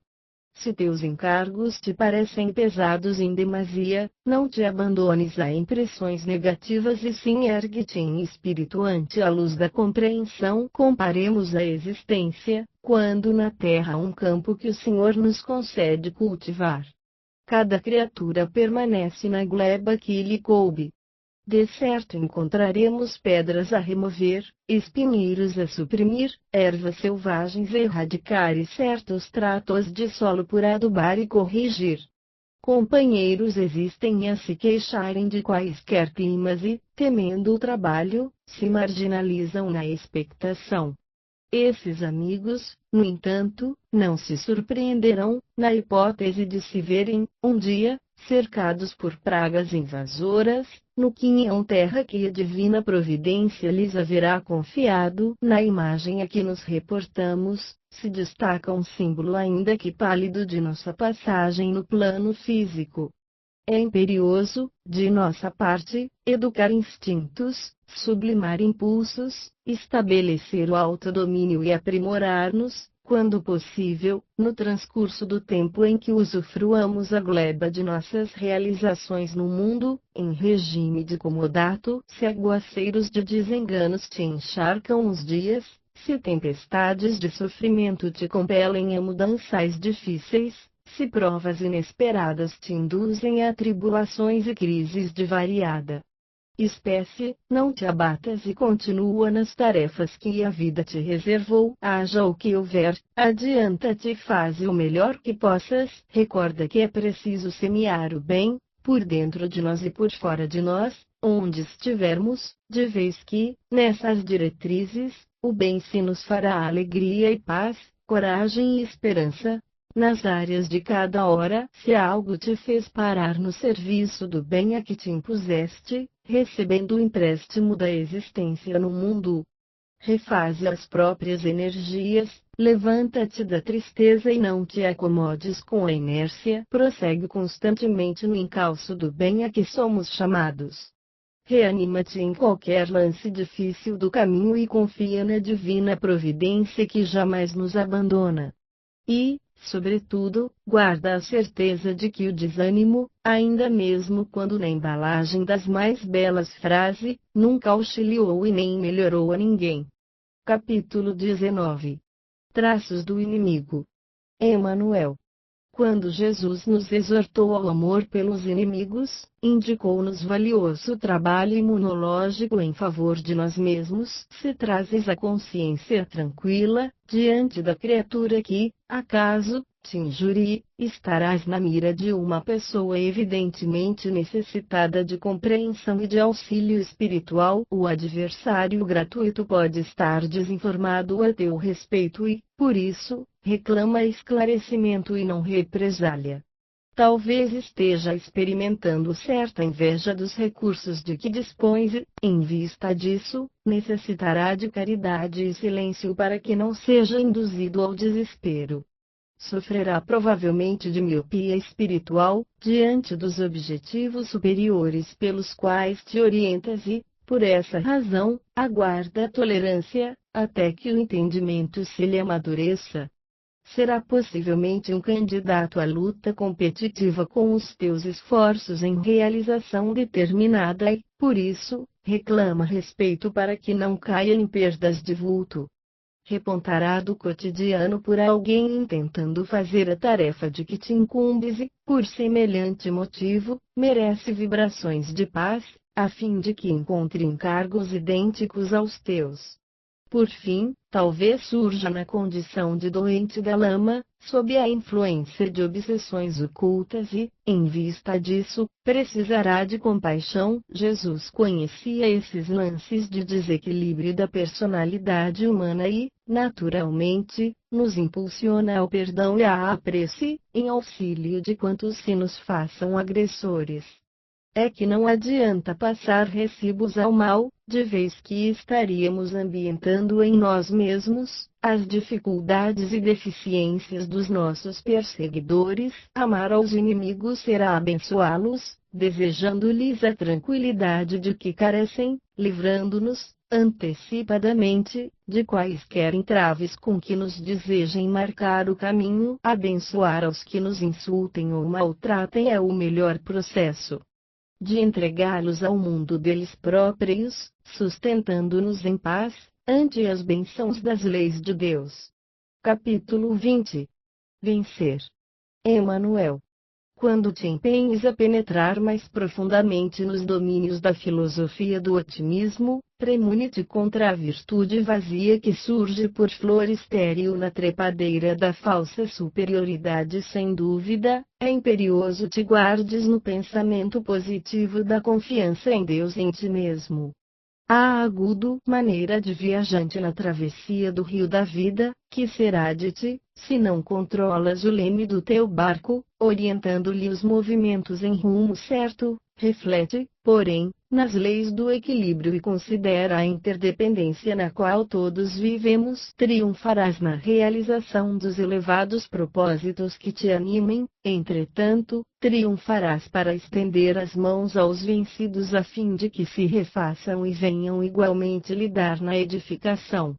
S1: Se teus encargos te parecem pesados em demasia, não te abandones a impressões negativas e sim ergue-te em espírito ante a luz da compreensão. Comparemos a existência, quando na terra um campo que o Senhor nos concede cultivar. Cada criatura permanece na gleba que lhe coube. De certo encontraremos pedras a remover, espinheiros a suprimir, ervas selvagens a erradicar e certos tratos de solo por adubar e corrigir. Companheiros existem a se queixarem de quaisquer climas e, temendo o trabalho, se marginalizam na expectação. Esses amigos, no entanto, não se surpreenderão, na hipótese de se verem, um dia, cercados por pragas invasoras, no quinhão terra que a divina providência lhes haverá confiado. Na imagem a que nos reportamos, se destaca um símbolo ainda que pálido de nossa passagem no plano físico. É imperioso, de nossa parte, educar instintos, sublimar impulsos, estabelecer o autodomínio e aprimorar-nos, quando possível, no transcurso do tempo em que usufruamos a gleba de nossas realizações no mundo, em regime de comodato. Se aguaceiros de desenganos te encharcam os dias, se tempestades de sofrimento te compelem a mudanças difíceis, se provas inesperadas te induzem a tribulações e crises de variada espécie, não te abatas e continua nas tarefas que a vida te reservou. Haja o que houver, adianta-te e faze o melhor que possas. Recorda que é preciso semear o bem, por dentro de nós e por fora de nós, onde estivermos, de vez que, nessas diretrizes, o bem se nos fará alegria e paz, coragem e esperança. Nas áreas de cada hora, se algo te fez parar no serviço do bem a que te impuseste, recebendo o empréstimo da existência no mundo, refaze as próprias energias, levanta-te da tristeza e não te acomodes com a inércia, prossegue constantemente no encalço do bem a que somos chamados. Reanima-te em qualquer lance difícil do caminho e confia na divina providência que jamais nos abandona. E, sobretudo, guarda a certeza de que o desânimo, ainda mesmo quando na embalagem das mais belas frases, nunca auxiliou e nem melhorou a ninguém. Capítulo 19. Traços do inimigo. Emanuel. Quando Jesus nos exortou ao amor pelos inimigos, indicou-nos valioso trabalho imunológico em favor de nós mesmos. Se trazes a consciência tranquila, diante da criatura que, acaso, te injurie, estarás na mira de uma pessoa evidentemente necessitada de compreensão e de auxílio espiritual. O adversário gratuito pode estar desinformado a teu respeito e, por isso, reclama esclarecimento e não represália. Talvez esteja experimentando certa inveja dos recursos de que dispões e, em vista disso, necessitará de caridade e silêncio para que não seja induzido ao desespero. Sofrerá provavelmente de miopia espiritual, diante dos objetivos superiores pelos quais te orientas e, por essa razão, aguarda a tolerância, até que o entendimento se lhe amadureça. Será possivelmente um candidato à luta competitiva com os teus esforços em realização determinada e, por isso, reclama respeito para que não caia em perdas de vulto. Repontará do cotidiano por alguém tentando fazer a tarefa de que te incumbes e, por semelhante motivo, merece vibrações de paz, a fim de que encontre encargos idênticos aos teus. Por fim, talvez surja na condição de doente da lama, sob a influência de obsessões ocultas e, em vista disso, precisará de compaixão. Jesus conhecia esses lances de desequilíbrio da personalidade humana e, naturalmente, nos impulsiona ao perdão e à prece, em auxílio de quantos se nos façam agressores. É que não adianta passar recibos ao mal, de vez que estaríamos ambientando em nós mesmos as dificuldades e deficiências dos nossos perseguidores. Amar aos inimigos será abençoá-los, desejando-lhes a tranquilidade de que carecem, livrando-nos, antecipadamente, de quaisquer entraves com que nos desejem marcar o caminho. Abençoar aos que nos insultem ou maltratem é o melhor processo de entregá-los ao mundo deles próprios, sustentando-nos em paz, ante as bênçãos das leis de Deus. Capítulo 20. Vencer. Emmanuel. Quando te empenhes a penetrar mais profundamente nos domínios da filosofia do otimismo, premune-te contra a virtude vazia que surge por flor estéril na trepadeira da falsa superioridade. Sem dúvida, é imperioso te guardes no pensamento positivo da confiança em Deus e em ti mesmo. A agudo maneira de viajante na travessia do rio da vida, que será de ti, se não controlas o leme do teu barco, orientando-lhe os movimentos em rumo certo. Reflete, porém, nas leis do equilíbrio e considera a interdependência na qual todos vivemos. Triunfarás na realização dos elevados propósitos que te animem. Entretanto, triunfarás para estender as mãos aos vencidos a fim de que se refaçam e venham igualmente lhe dar na edificação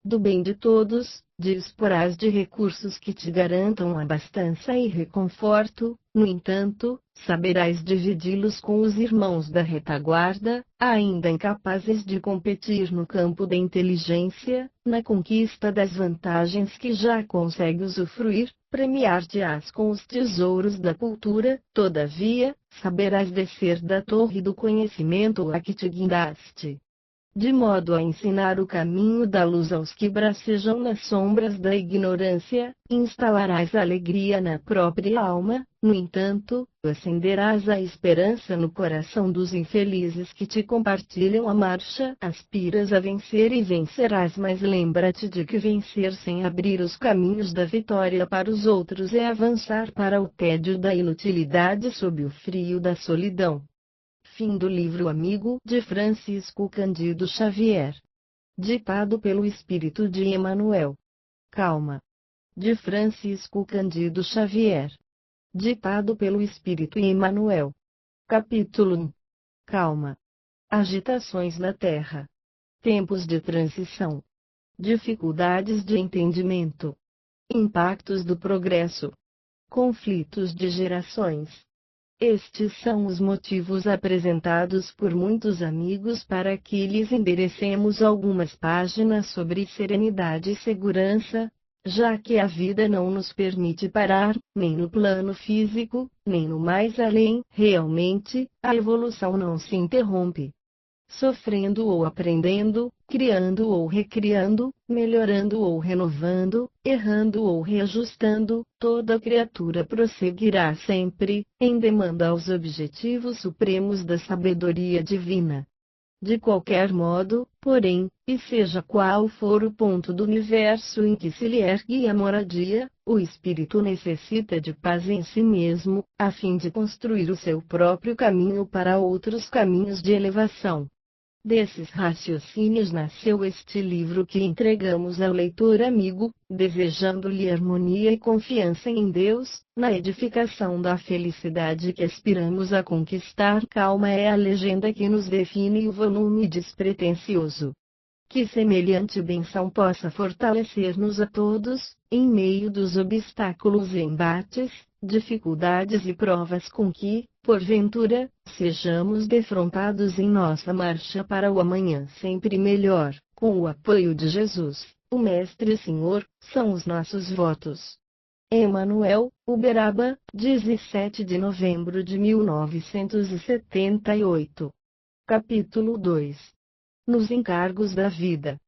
S1: do bem de todos. Disporás de recursos que te garantam abastança e reconforto. No entanto, saberás dividi-los com os irmãos da retaguarda, ainda incapazes de competir no campo da inteligência, na conquista das vantagens que já consegue usufruir. Premiar-te-ás com os tesouros da cultura. Todavia, saberás descer da torre do conhecimento a que te guindaste, de modo a ensinar o caminho da luz aos que bracejam nas sombras da ignorância. Instalarás alegria na própria alma. No entanto, acenderás a esperança no coração dos infelizes que te compartilham a marcha. Aspiras a vencer e vencerás, mas lembra-te de que vencer sem abrir os caminhos da vitória para os outros é avançar para o tédio da inutilidade sob o frio da solidão. Fim do livro Amigo, de Francisco Cândido Xavier. Ditado pelo Espírito de Emmanuel. Calma. De Francisco Cândido Xavier. Ditado pelo Espírito Emmanuel. Capítulo 1. Calma. Agitações na Terra. Tempos de transição. Dificuldades de entendimento. Impactos do progresso. Conflitos de gerações. Estes são os motivos apresentados por muitos amigos para que lhes enderecemos algumas páginas sobre serenidade e segurança, já que a vida não nos permite parar, nem no plano físico, nem no mais além. Realmente, a evolução não se interrompe. sofrendo ou aprendendo, criando ou recriando, melhorando ou renovando, errando ou reajustando, toda criatura prosseguirá sempre, em demanda aos objetivos supremos da sabedoria divina. De qualquer modo, porém, e seja qual for o ponto do universo em que se lhe ergue a moradia, o espírito necessita de paz em si mesmo, a fim de construir o seu próprio caminho para outros caminhos de elevação. Desses raciocínios nasceu este livro que entregamos ao leitor amigo, desejando-lhe harmonia e confiança em Deus, na edificação da felicidade que aspiramos a conquistar. Calma é a legenda que nos define o volume despretensioso. Que semelhante bênção possa fortalecer-nos a todos, em meio dos obstáculos e embates, dificuldades e provas com que, porventura, sejamos defrontados em nossa marcha para o amanhã sempre melhor, com o apoio de Jesus, o Mestre e Senhor, são os nossos votos. Emanuel, Uberaba, 17 de novembro de 1978. Capítulo 2. Nos encargos da vida.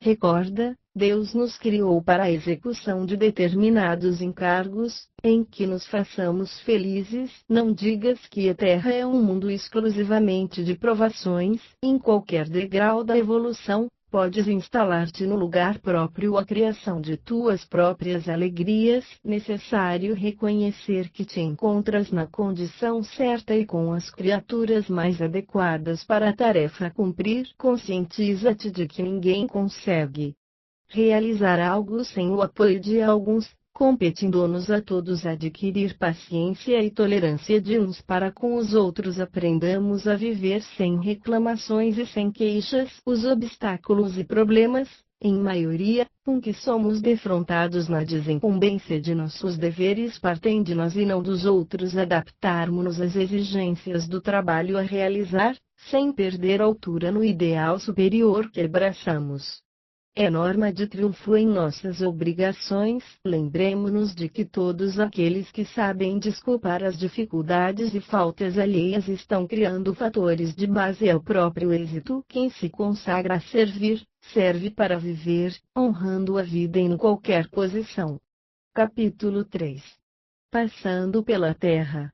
S1: Recorda, Deus nos criou para a execução de determinados encargos, em que nos façamos felizes. Não digas que a Terra é um mundo exclusivamente de provações. Em qualquer degrau da evolução, podes instalar-te no lugar próprio à criação de tuas próprias alegrias. Necessário reconhecer que te encontras na condição certa e com as criaturas mais adequadas para a tarefa a cumprir. Conscientiza-te de que ninguém consegue realizar algo sem o apoio de alguns, competindo-nos a todos adquirir paciência e tolerância de uns para com os outros. Aprendamos a viver sem reclamações e sem queixas. Os obstáculos e problemas, em maioria, com que somos defrontados na desincumbência de nossos deveres partem de nós e não dos outros. Adaptarmos-nos às exigências do trabalho a realizar, sem perder altura no ideal superior que abraçamos. É norma de triunfo em nossas obrigações. Lembremos-nos de que todos aqueles que sabem desculpar as dificuldades e faltas alheias estão criando fatores de base ao próprio êxito. Quem se consagra a servir, serve para viver, honrando a vida em qualquer posição. Capítulo 3. Passando pela terra.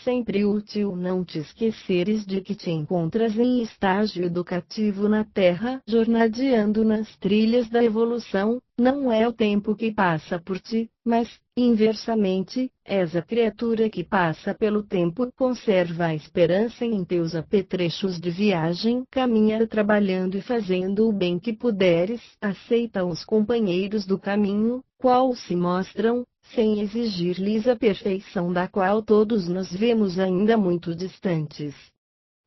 S1: Sempre útil não te esqueceres de que te encontras em estágio educativo na Terra, jornadeando nas trilhas da evolução. Não é o tempo que passa por ti, mas, inversamente, és a criatura que passa pelo tempo. Conserva a esperança em teus apetrechos de viagem. Caminha trabalhando e fazendo o bem que puderes. Aceita os companheiros do caminho, qual se mostram, sem exigir-lhes a perfeição da qual todos nos vemos ainda muito distantes.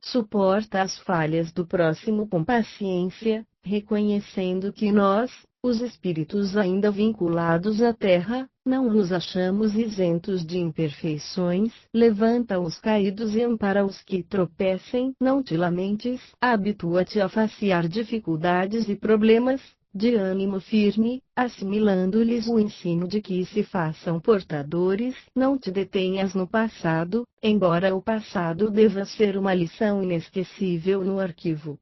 S1: Suporta as falhas do próximo com paciência, reconhecendo que nós, os espíritos ainda vinculados à Terra, não nos achamos isentos de imperfeições. Levanta os caídos e ampara os que tropecem. Não te lamentes, habitua-te a facear dificuldades e problemas, de ânimo firme, assimilando-lhes o ensino de que se façam portadores. Não te detenhas no passado, embora o passado deva ser uma lição inesquecível no arquivo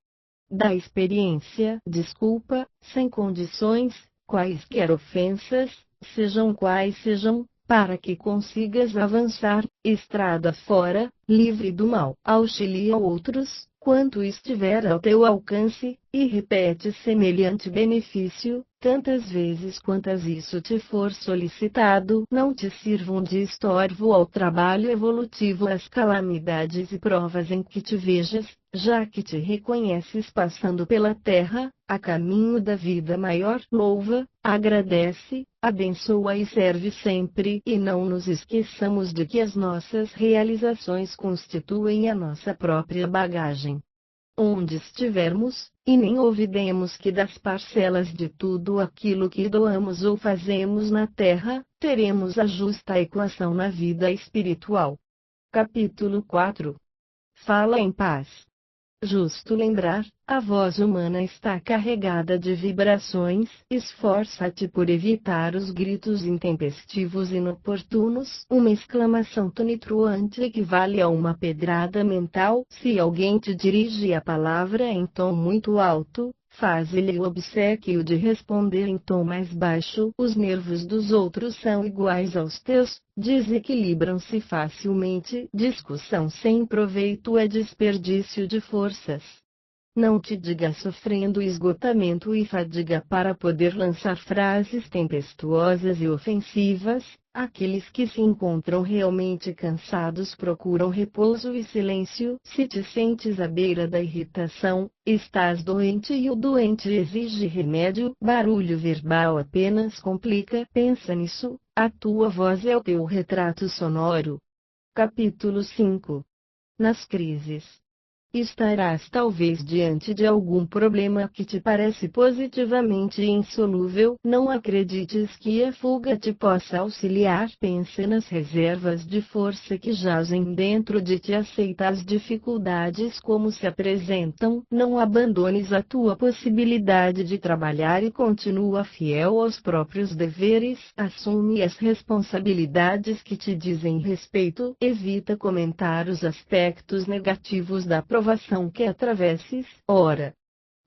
S1: da experiência. Desculpa, sem condições, quaisquer ofensas, sejam quais sejam, para que consigas avançar, estrada fora, livre do mal. Auxilia outros, quanto estiver ao teu alcance, e repete semelhante benefício, tantas vezes quantas isso te for solicitado. Não te sirvam de estorvo ao trabalho evolutivo as calamidades e provas em que te vejas, já que te reconheces passando pela terra, a caminho da vida maior. Louva, agradece, abençoa e serve sempre. E não nos esqueçamos de que as nossas realizações constituem a nossa própria bagagem. Onde estivermos, e nem olvidemos que das parcelas de tudo aquilo que doamos ou fazemos na terra, teremos a justa equação na vida espiritual. Capítulo 4. Fala em paz. Justo lembrar, a voz humana está carregada de vibrações. Esforça-te por evitar os gritos intempestivos e inoportunos. Uma exclamação tonitruante equivale a uma pedrada mental. Se alguém te dirige a palavra em tom muito alto, faz-lhe o obséquio de responder em tom mais baixo. Os nervos dos outros são iguais aos teus, desequilibram-se facilmente. Discussão sem proveito é desperdício de forças. Não te diga sofrendo esgotamento e fadiga para poder lançar frases tempestuosas e ofensivas. Aqueles que se encontram realmente cansados procuram repouso e silêncio. Se te sentes à beira da irritação, estás doente e o doente exige remédio. Barulho verbal apenas complica. Pensa nisso, a tua voz é o teu retrato sonoro. Capítulo 5. Nas crises. Estarás talvez diante de algum problema que te parece positivamente insolúvel. Não acredites que a fuga te possa auxiliar. Pense nas reservas de força que jazem dentro de ti. Aceita as dificuldades como se apresentam. Não abandones a tua possibilidade de trabalhar e continua fiel aos próprios deveres. Assume as responsabilidades que te dizem respeito. Evita comentar os aspectos negativos da aprovação que atravesses. Ora,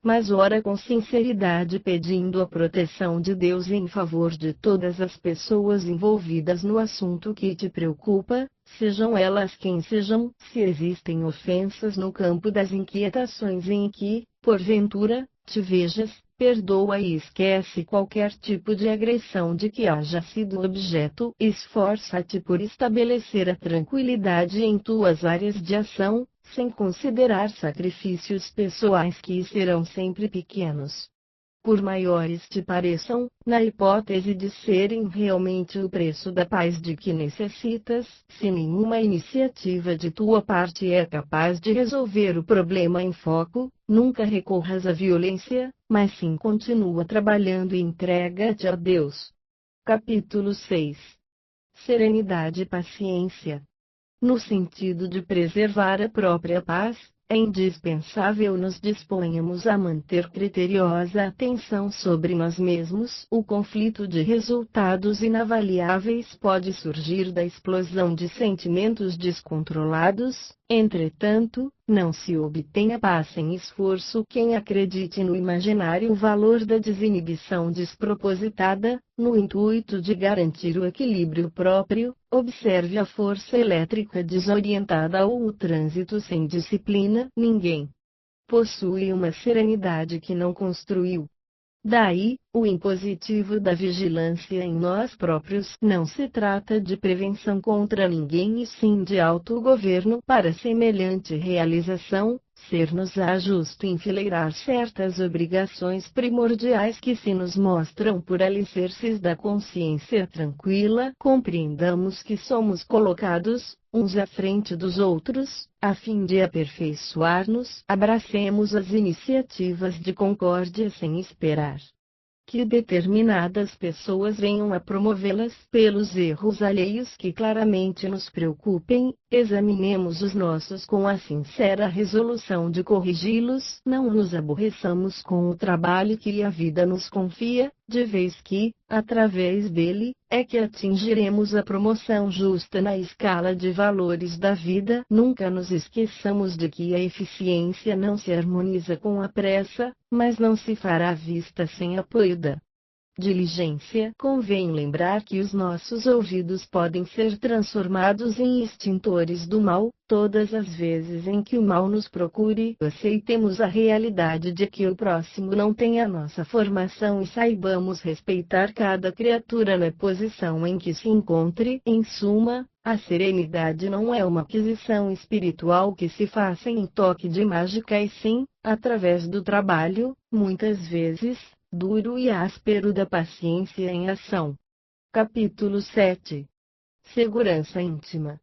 S1: mas ora com sinceridade pedindo a proteção de Deus em favor de todas as pessoas envolvidas no assunto que te preocupa, sejam elas quem sejam. Se existem ofensas no campo das inquietações em que, porventura, te vejas, perdoa e esquece qualquer tipo de agressão de que haja sido objeto. Esforça-te por estabelecer a tranquilidade em tuas áreas de ação, sem considerar sacrifícios pessoais que serão sempre pequenos. Por maiores te pareçam, na hipótese de serem realmente o preço da paz de que necessitas. Se nenhuma iniciativa de tua parte é capaz de resolver o problema em foco, nunca recorras à violência, mas sim continua trabalhando e entrega-te a Deus. Capítulo 6. Serenidade e paciência. No sentido de preservar a própria paz, é indispensável nos disponhamos a manter criteriosa atenção sobre nós mesmos. O conflito de resultados inavaliáveis pode surgir da explosão de sentimentos descontrolados. Entretanto, não se obtém a paz sem esforço. Quem acredite no imaginário valor da desinibição despropositada, no intuito de garantir o equilíbrio próprio, observe a força elétrica desorientada ou o trânsito sem disciplina. Ninguém possui uma serenidade que não construiu. Daí, o impositivo da vigilância em nós próprios. Não se trata de prevenção contra ninguém e sim de autogoverno. Para semelhante realização, ser-nos-á justo enfileirar certas obrigações primordiais que se nos mostram por alicerces da consciência tranquila. Compreendamos que somos colocados, uns à frente dos outros, a fim de aperfeiçoar-nos. Abracemos as iniciativas de concórdia sem esperar que determinadas pessoas venham a promovê-las pelos erros alheios que claramente nos preocupem. Examinemos os nossos com a sincera resolução de corrigi-los. Não nos aborreçamos com o trabalho que a vida nos confia, de vez que, através dele, é que atingiremos a promoção justa na escala de valores da vida. Nunca nos esqueçamos de que a eficiência não se harmoniza com a pressa, mas não se fará vista sem apoio da diligência. Convém lembrar que os nossos ouvidos podem ser transformados em extintores do mal. Todas as vezes em que o mal nos procure, aceitemos a realidade de que o próximo não tem a nossa formação e saibamos respeitar cada criatura na posição em que se encontre. Em suma, a serenidade não é uma aquisição espiritual que se faça em toque de mágica e sim, através do trabalho, muitas vezes duro e áspero da paciência em ação. Capítulo 7. Segurança íntima.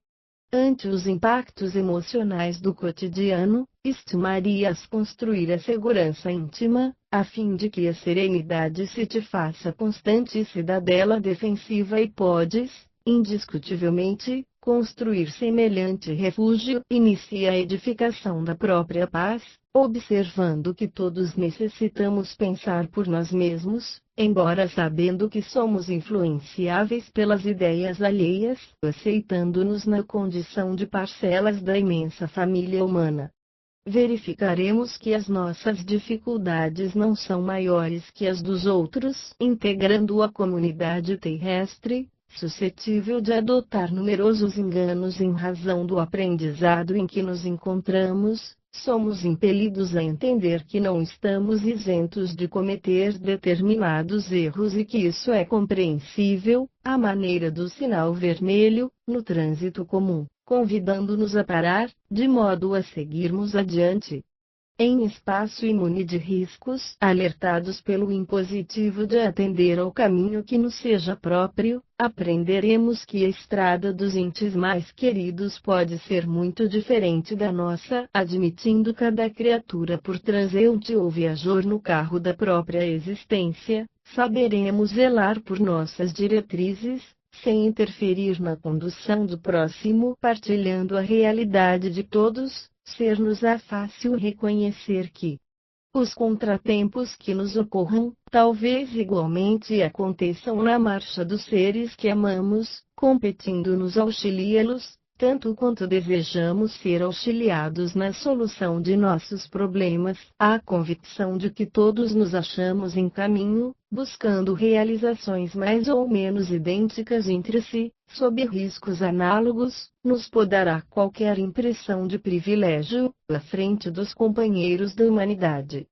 S1: Ante os impactos emocionais do cotidiano, estimarias construir a segurança íntima, a fim de que a serenidade se te faça constante cidadela defensiva e podes, indiscutivelmente, Construir semelhante refúgio inicia a edificação da própria paz, observando que todos necessitamos pensar por nós mesmos, embora sabendo que somos influenciáveis pelas ideias alheias, aceitando-nos na condição de parcelas da imensa família humana. Verificaremos que as nossas dificuldades não são maiores que as dos outros, integrando a comunidade terrestre, suscetível de adotar numerosos enganos em razão do aprendizado em que nos encontramos. Somos impelidos a entender que não estamos isentos de cometer determinados erros e que isso é compreensível, à maneira do sinal vermelho, no trânsito comum, convidando-nos a parar, de modo a seguirmos adiante. Em espaço imune de riscos, alertados pelo impositivo de atender ao caminho que nos seja próprio, aprenderemos que a estrada dos entes mais queridos pode ser muito diferente da nossa, admitindo cada criatura por transeunte ou viajor no carro da própria existência. Saberemos zelar por nossas diretrizes, sem interferir na condução do próximo, partilhando a realidade de todos. Ser-nos-á fácil reconhecer que os contratempos que nos ocorram, talvez igualmente aconteçam na marcha dos seres que amamos, competindo-nos auxiliá-los, tanto quanto desejamos ser auxiliados na solução de nossos problemas. A convicção de que todos nos achamos em caminho, buscando realizações mais ou menos idênticas entre si, sob riscos análogos, nos podará qualquer impressão de privilégio, à frente dos companheiros da humanidade,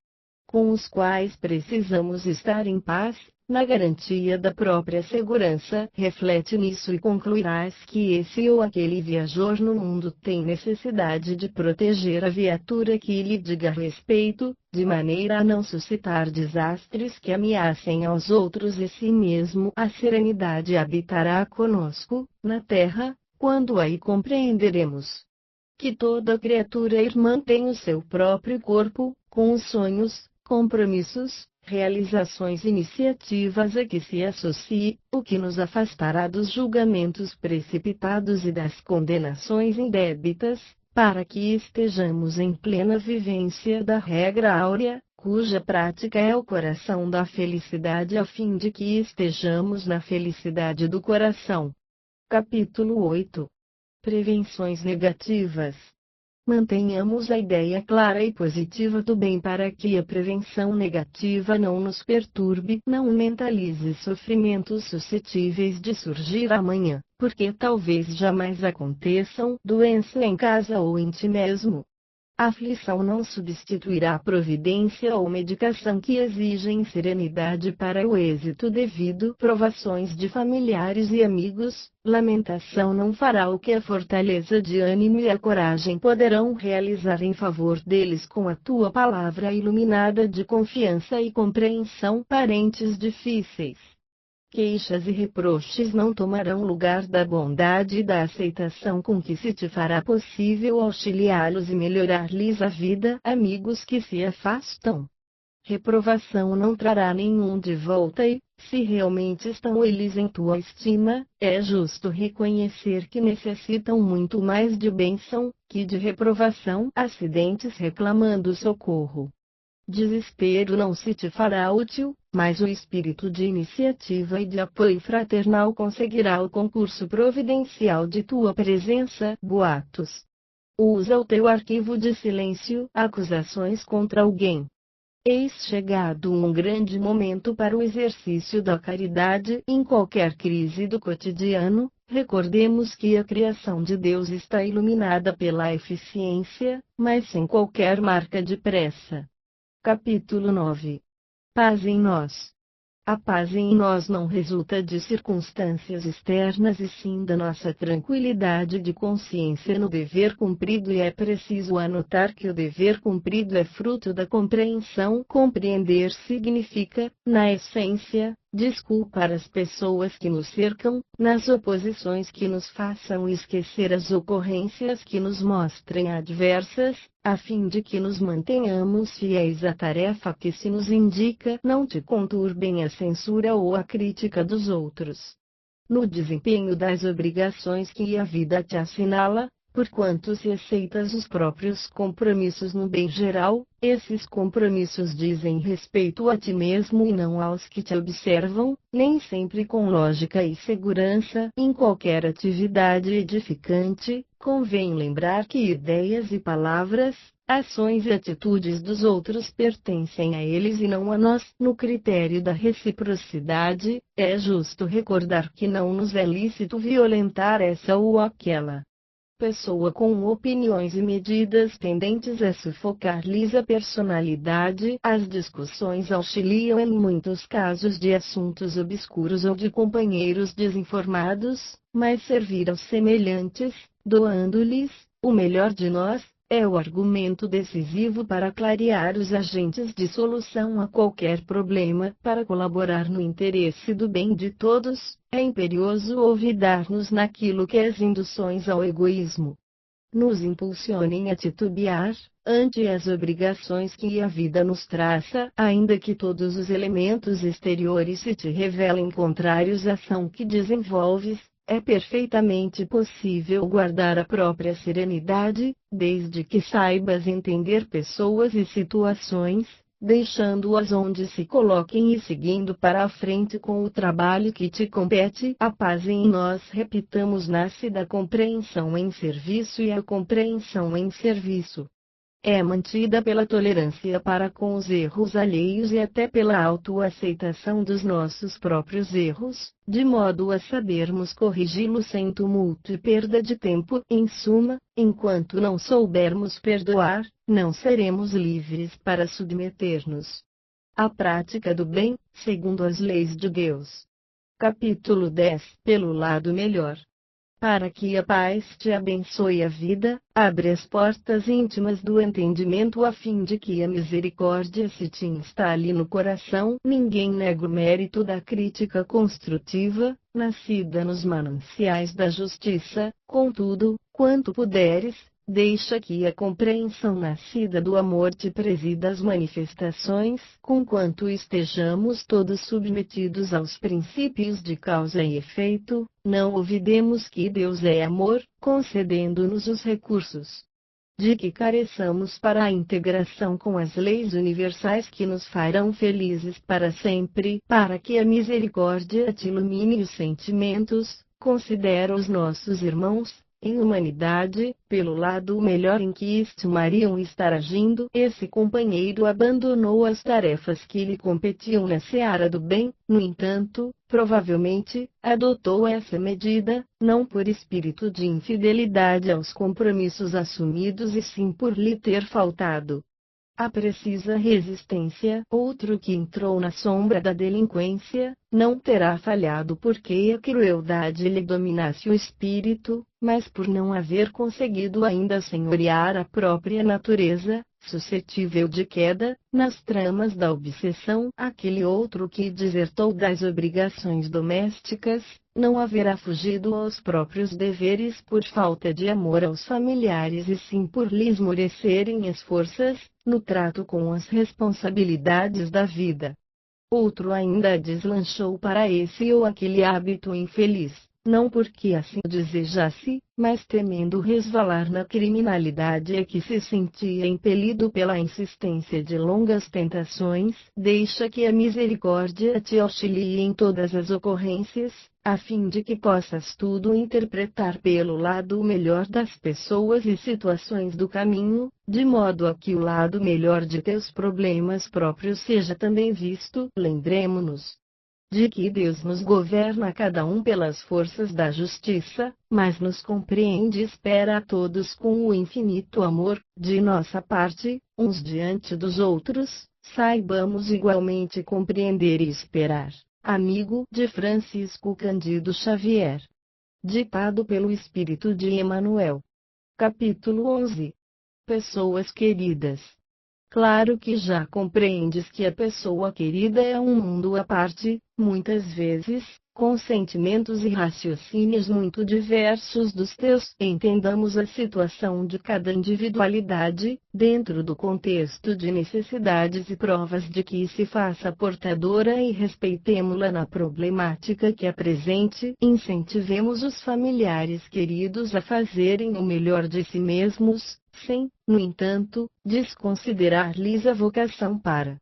S1: com os quais precisamos estar em paz, na garantia da própria segurança. Reflete nisso e concluirás que esse ou aquele viajor no mundo tem necessidade de proteger a viatura que lhe diga respeito, de maneira a não suscitar desastres que ameacem aos outros e si mesmo. A serenidade habitará conosco, na terra, quando aí compreenderemos que toda criatura irmã tem o seu próprio corpo, com os sonhos, compromissos, realizações e iniciativas a que se associe, o que nos afastará dos julgamentos precipitados e das condenações indébitas, para que estejamos em plena vivência da regra áurea, cuja prática é o coração da felicidade, a fim de que estejamos na felicidade do coração. Capítulo 8. Prevenções negativas. Mantenhamos a ideia clara e positiva do bem para que a prevenção negativa não nos perturbe, não mentalize sofrimentos suscetíveis de surgir amanhã, porque talvez jamais aconteçam, doença em casa ou em ti mesmo. A aflição não substituirá a providência ou medicação que exigem serenidade para o êxito devido. Provações de familiares e amigos, lamentação não fará o que a fortaleza de ânimo e a coragem poderão realizar em favor deles com a tua palavra iluminada de confiança e compreensão. Parentes difíceis, queixas e reproches não tomarão lugar da bondade e da aceitação com que se te fará possível auxiliá-los e melhorar-lhes a vida. Amigos que se afastam, reprovação não trará nenhum de volta e, se realmente estão eles em tua estima, é justo reconhecer que necessitam muito mais de bênção, que de reprovação. Acidentes reclamando socorro. Desespero não se te fará útil, mas o espírito de iniciativa e de apoio fraternal conseguirá o concurso providencial de tua presença. Boatos. Usa o teu arquivo de silêncio. Acusações contra alguém. Eis chegado um grande momento para o exercício da caridade. Em qualquer crise do cotidiano, recordemos que a criação de Deus está iluminada pela eficiência, mas sem qualquer marca de pressa. Capítulo 9. Paz em nós. A paz em nós não resulta de circunstâncias externas e sim da nossa tranquilidade de consciência no dever cumprido, e é preciso anotar que o dever cumprido é fruto da compreensão. Compreender significa, na essência, desculpar as pessoas que nos cercam, nas oposições que nos façam esquecer as ocorrências que nos mostrem adversas, a fim de que nos mantenhamos fiéis à tarefa que se nos indica. Não te conturbem a censura ou a crítica dos outros. no desempenho das obrigações que a vida te assinala, porquanto se aceitas os próprios compromissos no bem geral, esses compromissos dizem respeito a ti mesmo e não aos que te observam, nem sempre com lógica e segurança. Em qualquer atividade edificante, convém lembrar que ideias e palavras, ações e atitudes dos outros pertencem a eles e não a nós. No critério da reciprocidade, é justo recordar que não nos é lícito violentar essa ou aquela pessoa com opiniões e medidas tendentes a sufocar-lhes a personalidade. As discussões auxiliam em muitos casos de assuntos obscuros ou de companheiros desinformados, mas servir aos semelhantes, doando-lhes o melhor de nós, é o argumento decisivo para clarear os agentes de solução a qualquer problema. Para colaborar no interesse do bem de todos, é imperioso olvidar-nos naquilo que as induções ao egoísmo nos impulsionem a titubear, ante as obrigações que a vida nos traça, ainda que todos os elementos exteriores se te revelem contrários à ação que desenvolves. É perfeitamente possível guardar a própria serenidade, desde que saibas entender pessoas e situações, deixando-as onde se coloquem e seguindo para a frente com o trabalho que te compete. A paz em nós, repitamos, nasce da compreensão em serviço, e a compreensão em serviço é mantida pela tolerância para com os erros alheios e até pela autoaceitação dos nossos próprios erros, de modo a sabermos corrigi-los sem tumulto e perda de tempo. Em suma, enquanto não soubermos perdoar, não seremos livres para submeter-nos à prática do bem, segundo as leis de Deus. Capítulo 10. Pelo lado melhor. Para que a paz te abençoe a vida, abre as portas íntimas do entendimento a fim de que a misericórdia se te instale no coração. Ninguém nega o mérito da crítica construtiva, nascida nos mananciais da justiça. Contudo, quanto puderes, deixa que a compreensão nascida do amor te presida as manifestações. Conquanto estejamos todos submetidos aos princípios de causa e efeito, não olvidemos que Deus é amor, concedendo-nos os recursos de que careçamos para a integração com as leis universais que nos farão felizes para sempre. Para que a misericórdia te ilumine os sentimentos, considera os nossos irmãos em humanidade, pelo lado melhor em que estimariam estar agindo. Esse companheiro abandonou as tarefas que lhe competiam na seara do bem, no entanto, provavelmente, adotou essa medida, não por espírito de infidelidade aos compromissos assumidos e sim por lhe ter faltado a precisa resistência. Outro que entrou na sombra da delinquência, não terá falhado porque a crueldade lhe dominasse o espírito, mas por não haver conseguido ainda senhorear a própria natureza, suscetível de queda, nas tramas da obsessão. Aquele outro que desertou das obrigações domésticas, não haverá fugido aos próprios deveres por falta de amor aos familiares e sim por lhes esmorecerem as forças, no trato com as responsabilidades da vida. Outro ainda deslanchou para esse ou aquele hábito infeliz, não porque assim o desejasse, mas temendo resvalar na criminalidade a que se sentia impelido pela insistência de longas tentações. Deixa que a misericórdia te auxilie em todas as ocorrências, a fim de que possas tudo interpretar pelo lado melhor das pessoas e situações do caminho, de modo a que o lado melhor de teus problemas próprios seja também visto. Lembremo-nos de que Deus nos governa cada um pelas forças da justiça, mas nos compreende e espera a todos com o infinito amor. De nossa parte, uns diante dos outros, saibamos igualmente compreender e esperar. Amigo de Francisco Cândido Xavier. Ditado pelo Espírito de Emmanuel. Capítulo 11. Pessoas queridas. Claro que já compreendes que a pessoa querida é um mundo à parte, muitas vezes, com sentimentos e raciocínios muito diversos dos teus. Entendamos a situação de cada individualidade, dentro do contexto de necessidades e provas de que se faça portadora e respeitemo-la na problemática que apresente. Incentivemos os familiares queridos a fazerem o melhor de si mesmos, sem, no entanto, desconsiderar-lhes a vocação para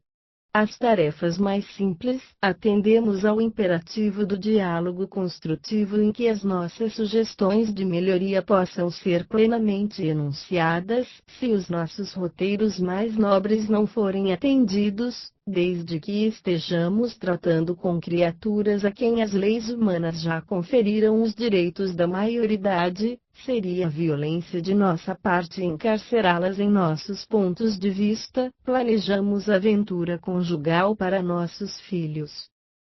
S1: as tarefas mais simples. Atendemos ao imperativo do diálogo construtivo em que as nossas sugestões de melhoria possam ser plenamente enunciadas. Se os nossos roteiros mais nobres não forem atendidos, desde que estejamos tratando com criaturas a quem as leis humanas já conferiram os direitos da maioridade, seria violência de nossa parte encarcerá-las em nossos pontos de vista. Planejamos a aventura conjugal para nossos filhos.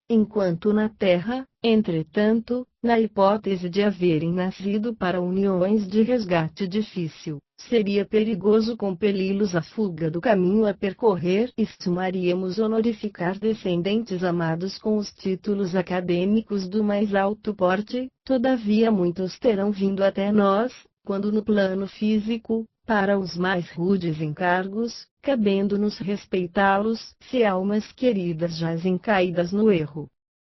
S1: Enquanto na Terra, entretanto, na hipótese de haverem nascido para uniões de resgate difícil, seria perigoso compeli-los à fuga do caminho a percorrer. Estimaríamos honorificar descendentes amados com os títulos acadêmicos do mais alto porte. Todavia muitos terão vindo até nós, quando no plano físico, para os mais rudes encargos, cabendo-nos respeitá-los, se almas queridas jazem caídas no erro.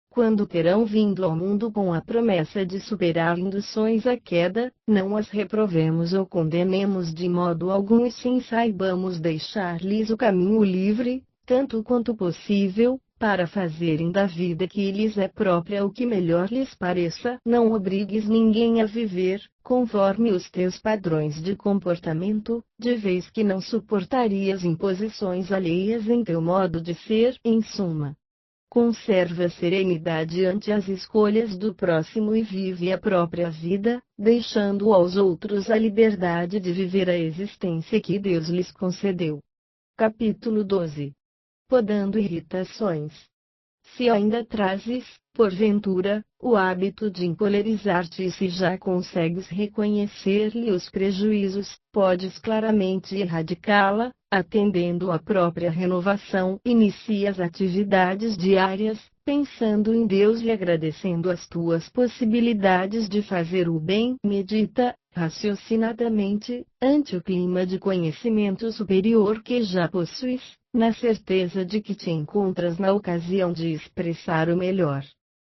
S1: Quando terão vindo ao mundo com a promessa de superar induções à queda, não as reprovemos ou condenemos de modo algum, e sim saibamos deixar-lhes o caminho livre, tanto quanto possível, para fazerem da vida que lhes é própria o que melhor lhes pareça. Não obrigues ninguém a viver conforme os teus padrões de comportamento, de vez que não suportarias imposições alheias em teu modo de ser. Em suma, conserva serenidade ante as escolhas do próximo e vive a própria vida, deixando aos outros a liberdade de viver a existência que Deus lhes concedeu. Capítulo 12. Podando irritações. Se ainda trazes, porventura, o hábito de encolerizar-te, e se já consegues reconhecer-lhe os prejuízos, podes claramente erradicá-la. Atendendo à própria renovação, inicia as atividades diárias, pensando em Deus e agradecendo as tuas possibilidades de fazer o bem. Medita, raciocinadamente, ante o clima de conhecimento superior que já possuis, na certeza de que te encontras na ocasião de expressar o melhor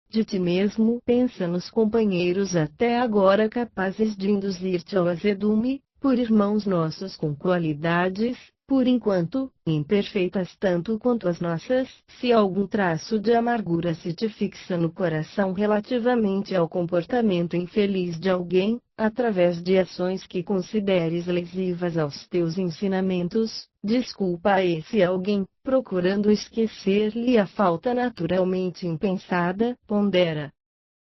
S1: de ti mesmo. Pensa nos companheiros até agora capazes de induzir-te ao azedume, por irmãos nossos com qualidades, por enquanto, imperfeitas tanto quanto as nossas. Se algum traço de amargura se te fixa no coração relativamente ao comportamento infeliz de alguém, através de ações que consideres lesivas aos teus ensinamentos, desculpa a esse alguém, procurando esquecer-lhe a falta naturalmente impensada. Pondera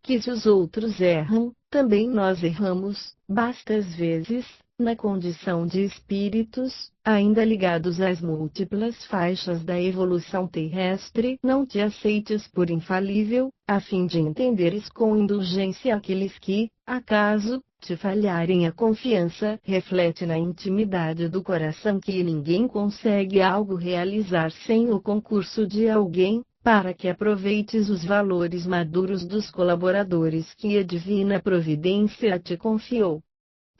S1: que se os outros erram, também nós erramos. Basta às vezes, na condição de espíritos, ainda ligados às múltiplas faixas da evolução terrestre, não te aceites por infalível, a fim de entenderes com indulgência aqueles que, acaso, te falharem a confiança. Reflete na intimidade do coração que ninguém consegue algo realizar sem o concurso de alguém, para que aproveites os valores maduros dos colaboradores que a divina providência te confiou,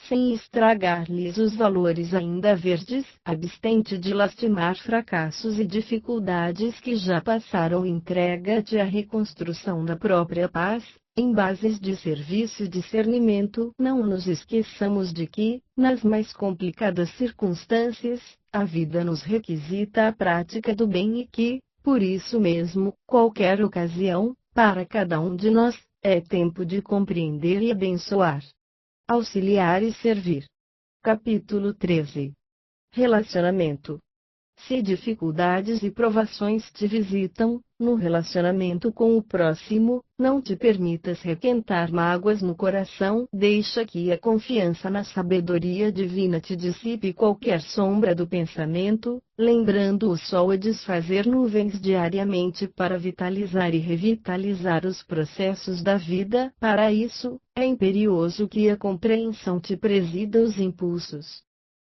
S1: sem estragar-lhes os valores ainda verdes. Abstente de lastimar fracassos e dificuldades que já passaram. Entrega-te à reconstrução da própria paz, em bases de serviço e discernimento. Não nos esqueçamos de que, nas mais complicadas circunstâncias, a vida nos requisita a prática do bem e que, por isso mesmo, qualquer ocasião, para cada um de nós, é tempo de compreender e abençoar, auxiliar e servir. Capítulo 13. Relacionamento. Se dificuldades e provações te visitam, no relacionamento com o próximo, não te permitas requentar mágoas no coração. Deixa que a confiança na sabedoria divina te dissipe qualquer sombra do pensamento, lembrando o sol a desfazer nuvens diariamente para vitalizar e revitalizar os processos da vida. Para isso, é imperioso que a compreensão te presida os impulsos.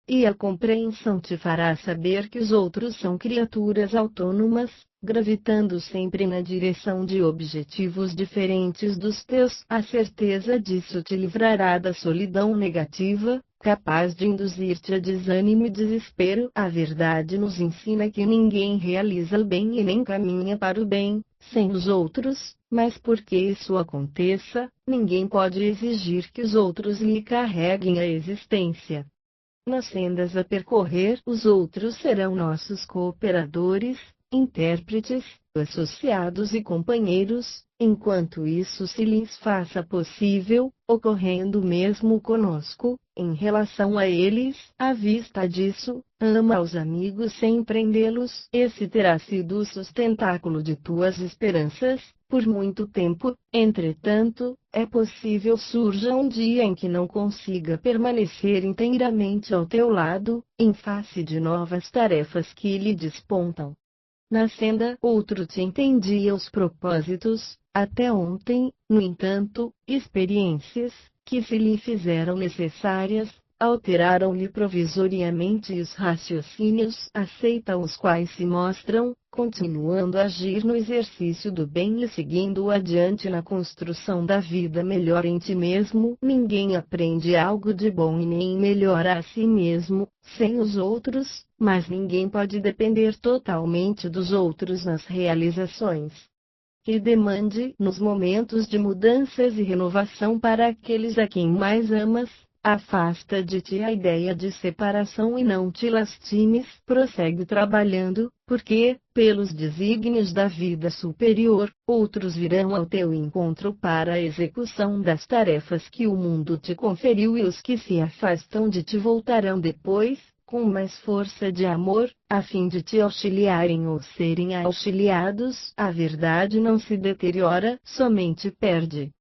S1: E a compreensão te fará saber que os outros são criaturas autônomas, gravitando sempre na direção de objetivos diferentes dos teus. A certeza disso te livrará da solidão negativa, capaz de induzir-te a desânimo e desespero. A verdade nos ensina que ninguém realiza o bem e nem caminha para o bem, sem os outros, mas porque isso aconteça, ninguém pode exigir que os outros lhe carreguem a existência. Nas sendas a percorrer, os outros serão nossos cooperadores, intérpretes, associados e companheiros, enquanto isso se lhes faça possível, ocorrendo o mesmo conosco, em relação a eles. À vista disso, ama os amigos sem prendê-los. Esse terá sido o sustentáculo de tuas esperanças, por muito tempo. Entretanto, é possível surja um dia em que não consiga permanecer inteiramente ao teu lado, em face de novas tarefas que lhe despontam. Na senda, outro te entendia os propósitos, até ontem, no entanto, experiências, que se lhe fizeram necessárias, alteraram-lhe provisoriamente os raciocínios, aceita os quais se mostram, continuando a agir no exercício do bem e seguindo adiante na construção da vida melhor em ti mesmo. Ninguém aprende algo de bom e nem melhora a si mesmo, sem os outros, mas ninguém pode depender totalmente dos outros nas realizações que demande nos momentos de mudanças e renovação para aqueles a quem mais amas. Afasta de ti a ideia de separação e não te lastimes. Prossegue trabalhando, porque, pelos desígnios da vida superior, outros virão ao teu encontro para a execução das tarefas que o mundo te conferiu, e os que se afastam de ti voltarão depois, com mais força de amor, a fim de te auxiliarem ou serem auxiliados. A verdade não se deteriora, somente perde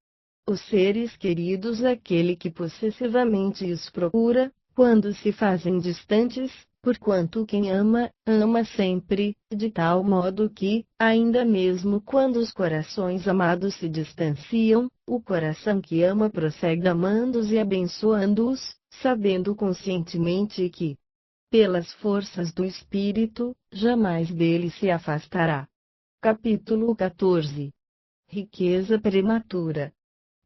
S1: os seres queridos aquele que possessivamente os procura, quando se fazem distantes, porquanto quem ama, ama sempre, de tal modo que, ainda mesmo quando os corações amados se distanciam, o coração que ama prossegue amando-os e abençoando-os, sabendo conscientemente que, pelas forças do Espírito, jamais dele se afastará. Capítulo 14. Riqueza prematura.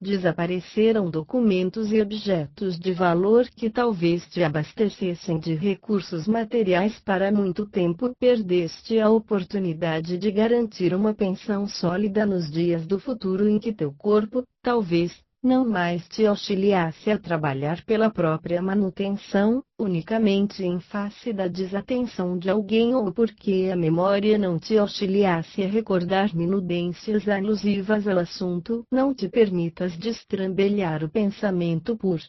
S1: Desapareceram documentos e objetos de valor que talvez te abastecessem de recursos materiais para muito tempo. Perdeste a oportunidade de garantir uma pensão sólida nos dias do futuro em que teu corpo, talvez, não mais te auxiliasse a trabalhar pela própria manutenção, unicamente em face da desatenção de alguém ou porque a memória não te auxiliasse a recordar minudências alusivas ao assunto. Não te permitas destrambelhar o pensamento por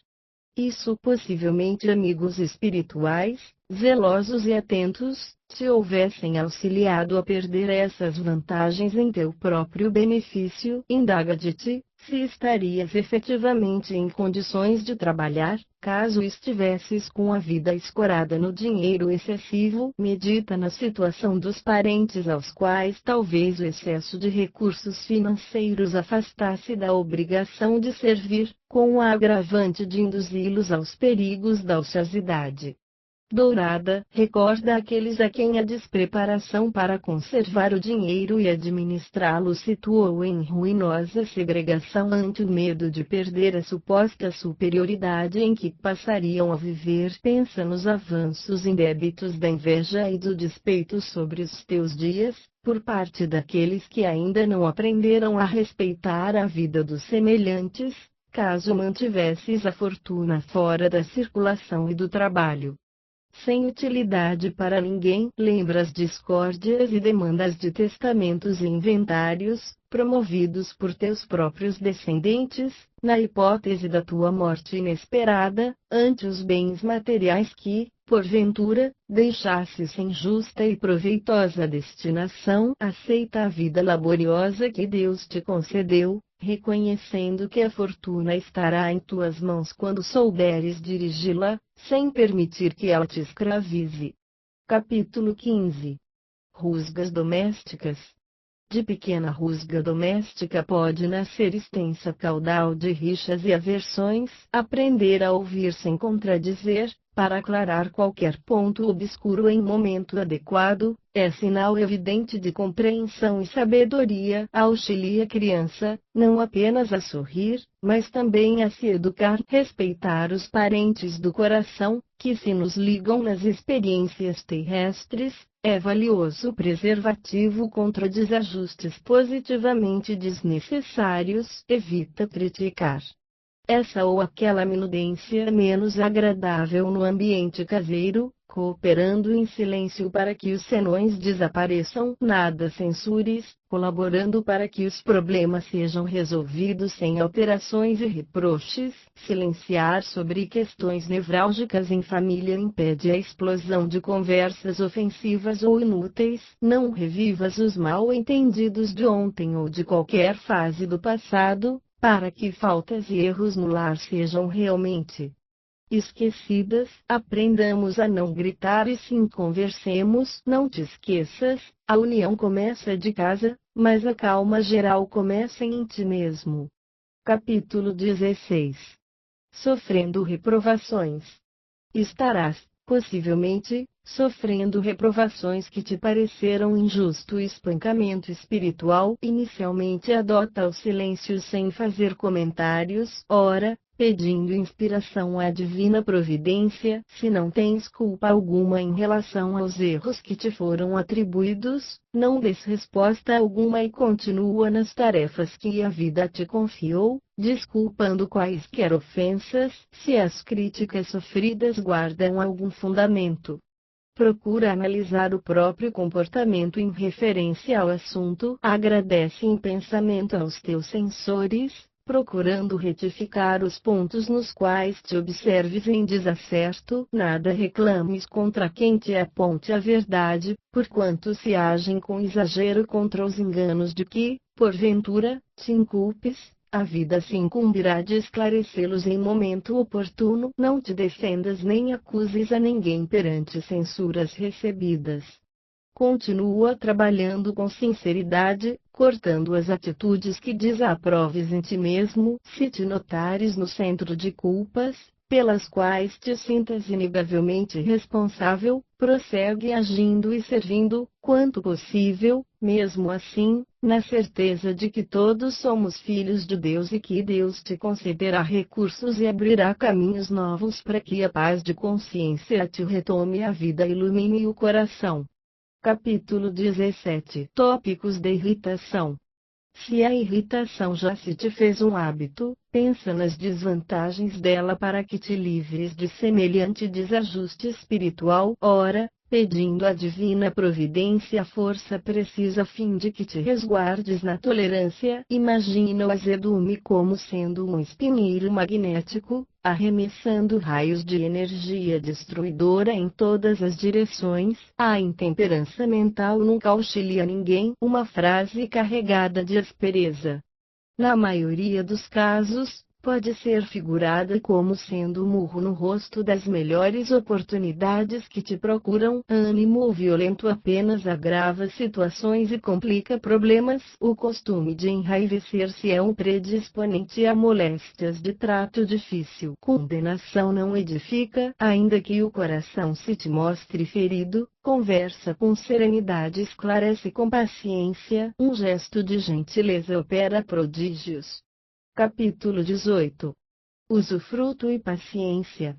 S1: isso. Possivelmente amigos espirituais, zelosos e atentos, te houvessem auxiliado a perder essas vantagens em teu próprio benefício. Indaga de ti, se estarias efetivamente em condições de trabalhar, caso estivesses com a vida escorada no dinheiro excessivo. Medita na situação dos parentes aos quais talvez o excesso de recursos financeiros afastasse da obrigação de servir, com o agravante de induzi-los aos perigos da ociosidade dourada. Recorda aqueles a quem a despreparação para conservar o dinheiro e administrá-lo situou em ruinosa segregação ante o medo de perder a suposta superioridade em que passariam a viver. Pensa nos avanços indébitos da inveja e do despeito sobre os teus dias, por parte daqueles que ainda não aprenderam a respeitar a vida dos semelhantes, caso mantivesses a fortuna fora da circulação e do trabalho. Sem utilidade para ninguém. Lembra as discórdias e demandas de testamentos e inventários, promovidos por teus próprios descendentes, na hipótese da tua morte inesperada, ante os bens materiais que, porventura, deixasses sem justa e proveitosa destinação. Aceita a vida laboriosa que Deus te concedeu, reconhecendo que a fortuna estará em tuas mãos quando souberes dirigi-la, sem permitir que ela te escravize. Capítulo 15. Rusgas domésticas. De pequena rusga doméstica pode nascer extensa caudal de rixas e aversões. Aprender a ouvir sem contradizer, para aclarar qualquer ponto obscuro em momento adequado, é sinal evidente de compreensão e sabedoria. Auxilia a criança, não apenas a sorrir, mas também a se educar. Respeitar os parentes do coração, que se nos ligam nas experiências terrestres, é valioso preservativo contra desajustes positivamente desnecessários. Evita criticar essa ou aquela minudência menos agradável no ambiente caseiro, cooperando em silêncio para que os senões desapareçam. Nada censures, colaborando para que os problemas sejam resolvidos sem alterações e reproches. Silenciar sobre questões nevrálgicas em família impede a explosão de conversas ofensivas ou inúteis. Não revivas os mal-entendidos de ontem ou de qualquer fase do passado, para que faltas e erros no lar sejam realmente esquecidas. Aprendamos a não gritar e sim conversemos. Não te esqueças, a união começa de casa, mas a calma geral começa em ti mesmo. Capítulo 16. Sofrendo reprovações. Estarás, possivelmente, sofrendo reprovações que te pareceram injusto espancamento espiritual. Inicialmente adota o silêncio sem fazer comentários. Ora, pedindo inspiração à divina providência, se não tens culpa alguma em relação aos erros que te foram atribuídos, não des resposta alguma e continua nas tarefas que a vida te confiou, desculpando quaisquer ofensas, se as críticas sofridas guardam algum fundamento. Procura analisar o próprio comportamento em referência ao assunto. Agradece em pensamento aos teus censores, procurando retificar os pontos nos quais te observes em desacerto. Nada reclames contra quem te aponte a verdade, porquanto se agem com exagero contra os enganos de que, porventura, te inculpes. A vida se incumbirá de esclarecê-los em momento oportuno. Não te defendas nem acuses a ninguém perante censuras recebidas. Continua trabalhando com sinceridade, cortando as atitudes que desaproves em ti mesmo. Se te notares no centro de culpas, pelas quais te sintas inegavelmente responsável, prossegue agindo e servindo, quanto possível, mesmo assim, na certeza de que todos somos filhos de Deus e que Deus te concederá recursos e abrirá caminhos novos para que a paz de consciência te retome a vida e ilumine o coração. Capítulo 17. Tópicos de irritação. Se a irritação já se te fez um hábito, pensa nas desvantagens dela para que te livres de semelhante desajuste espiritual. Ora, pedindo à divina providência a força precisa a fim de que te resguardes na tolerância. Imagina o azedume como sendo um espinheiro magnético, arremessando raios de energia destruidora em todas as direções. A intemperança mental nunca auxilia ninguém. Uma frase carregada de aspereza, na maioria dos casos, pode ser figurada como sendo um murro no rosto das melhores oportunidades que te procuram. Ânimo violento apenas agrava situações e complica problemas. O costume de enraivecer-se é um predisponente a moléstias de trato difícil. Condenação não edifica. Ainda que o coração se te mostre ferido, conversa com serenidade, esclarece com paciência. Um gesto de gentileza opera prodígios. Capítulo 18. Usufruto e paciência.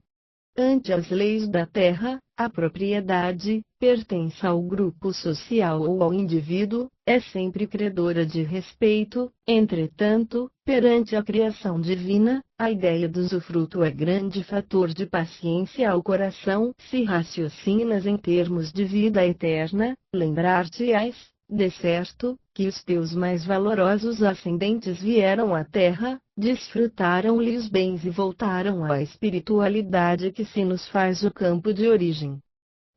S1: Ante as leis da terra, a propriedade, pertence ao grupo social ou ao indivíduo, é sempre credora de respeito. Entretanto, perante a criação divina, a ideia do usufruto é grande fator de paciência ao coração. Se raciocinas em termos de vida eterna, lembrar-te-ás, de certo, que os teus mais valorosos ascendentes vieram à terra, desfrutaram-lhe os bens e voltaram à espiritualidade que se nos faz o campo de origem.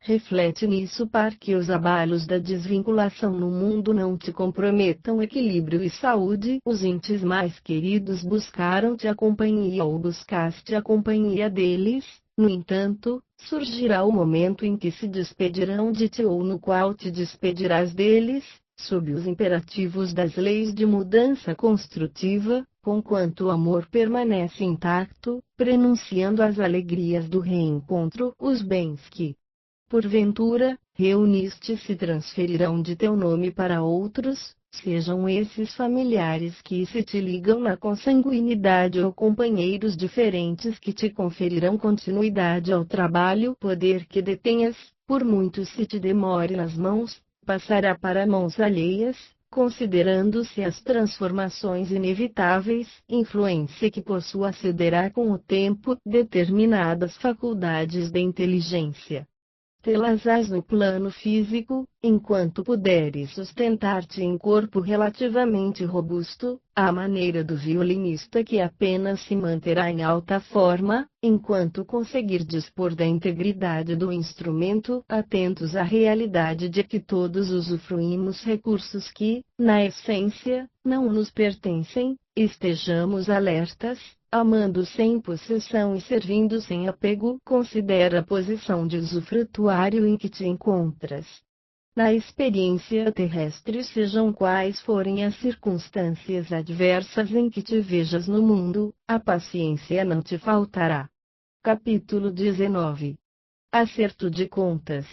S1: Reflete nisso para que os abalos da desvinculação no mundo não te comprometam equilíbrio e saúde. Os entes mais queridos buscaram-te a companhia ou buscaste a companhia deles. No entanto, surgirá o momento em que se despedirão de ti ou no qual te despedirás deles. sob os imperativos das leis de mudança construtiva, conquanto o amor permanece intacto, prenunciando as alegrias do reencontro, os bens que, porventura, reuniste se transferirão de teu nome para outros, sejam esses familiares que se te ligam na consanguinidade ou companheiros diferentes que te conferirão continuidade ao trabalho. Poder que detenhas, por muito se te demore nas mãos, passará para mãos alheias, considerando-se as transformações inevitáveis. Influência que possua cederá com o tempo determinadas faculdades da inteligência. Tê-las-ás no plano físico, enquanto puderes sustentar-te em corpo relativamente robusto, à maneira do violinista que apenas se manterá em alta forma, enquanto conseguir dispor da integridade do instrumento, atentos à realidade de que todos usufruímos recursos que, na essência, não nos pertencem, estejamos alertas, amando sem possessão e servindo sem apego. Considera a posição de usufrutuário em que te encontras. Na experiência terrestre, sejam quais forem as circunstâncias adversas em que te vejas no mundo, a paciência não te faltará. Capítulo 19. Acerto de contas.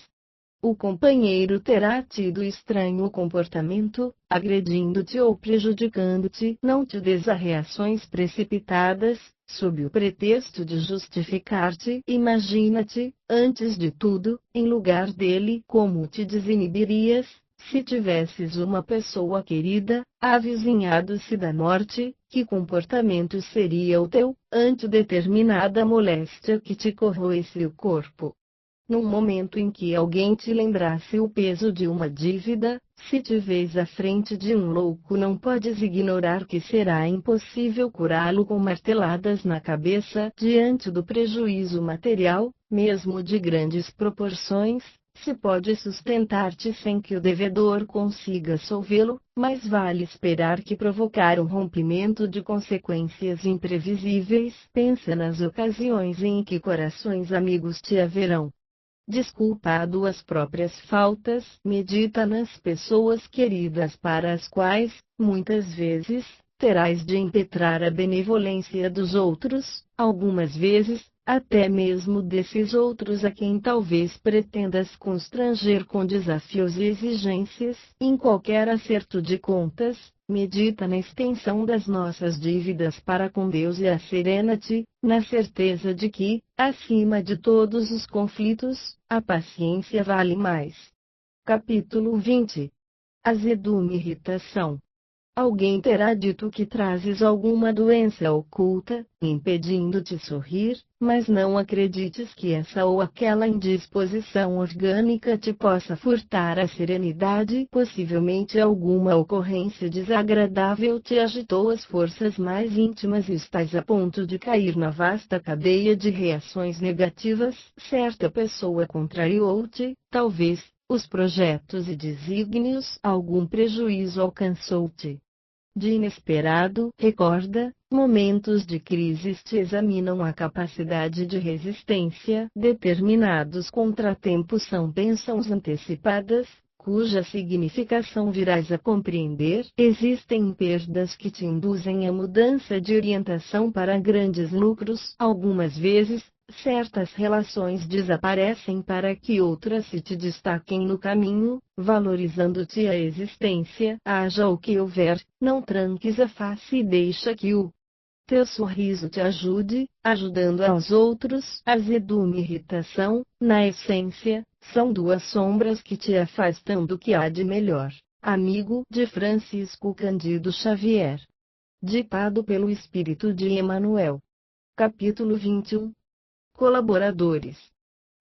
S1: O companheiro terá tido estranho comportamento, agredindo-te ou prejudicando-te. Não te des a reações precipitadas, sob o pretexto de justificar-te. Imagina-te, antes de tudo, em lugar dele. Como te desinibirias, se tivesses uma pessoa querida, avizinhado-se da morte? Que comportamento seria o teu, ante determinada moléstia que te corroesse o corpo? No momento em que alguém te lembrasse o peso de uma dívida, se te vês à frente de um louco, não podes ignorar que será impossível curá-lo com marteladas na cabeça. Diante do prejuízo material, mesmo de grandes proporções, se pode sustentar-te sem que o devedor consiga solvê-lo, mas vale esperar que provocar um rompimento de consequências imprevisíveis. Pensa nas ocasiões em que corações amigos te haverão desculpado as próprias faltas. Medita nas pessoas queridas para as quais, muitas vezes, terás de impetrar a benevolência dos outros, algumas vezes, até mesmo desses outros a quem talvez pretendas constranger com desafios e exigências. Em qualquer acerto de contas, medita na extensão das nossas dívidas para com Deus e asserena-te, na certeza de que, acima de todos os conflitos, a paciência vale mais. Capítulo 20. Azedume e irritação. Alguém terá dito que trazes alguma doença oculta, impedindo-te sorrir, mas não acredites que essa ou aquela indisposição orgânica te possa furtar a serenidade. Possivelmente alguma ocorrência desagradável te agitou as forças mais íntimas e estás a ponto de cair na vasta cadeia de reações negativas. Certa pessoa contrariou-te, talvez, os projetos e desígnios. Algum prejuízo alcançou-te de inesperado. Recorda, momentos de crises te examinam a capacidade de resistência. Determinados contratempos são bênçãos antecipadas, cuja significação virás a compreender. Existem perdas que te induzem a mudança de orientação para grandes lucros. Algumas vezes, certas relações desaparecem para que outras se te destaquem no caminho, valorizando-te a existência. Haja o que houver, não tranques a face e deixa que o teu sorriso te ajude, ajudando aos outros. Azedume e irritação, na essência, são duas sombras que te afastam do que há de melhor. Amigo, de Francisco Cândido Xavier. Ditado pelo Espírito de Emmanuel. Capítulo 21. Colaboradores.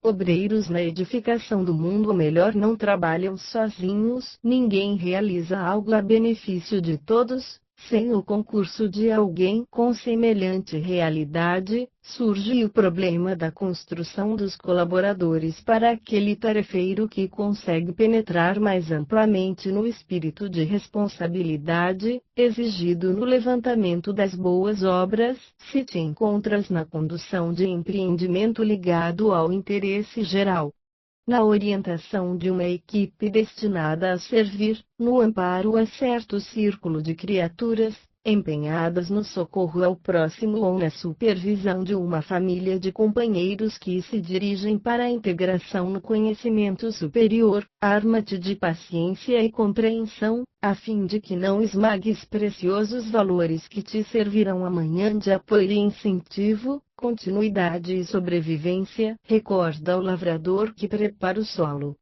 S1: Obreiros na edificação do mundo, ou melhor, não trabalham sozinhos. Ninguém realiza algo a benefício de todos, sem o concurso de alguém. Com semelhante realidade, surge o problema da construção dos colaboradores para aquele tarefeiro que consegue penetrar mais amplamente no espírito de responsabilidade, exigido no levantamento das boas obras. Se te encontras na condução de empreendimento ligado ao interesse geral, na orientação de uma equipe destinada a servir, no amparo a certo círculo de criaturas, empenhadas no socorro ao próximo ou na supervisão de uma família de companheiros que se dirigem para a integração no conhecimento superior. Arma-te de paciência e compreensão, a fim de que não esmagues preciosos valores que te servirão amanhã de apoio e incentivo, continuidade e sobrevivência. Recorda o lavrador que prepara o solo,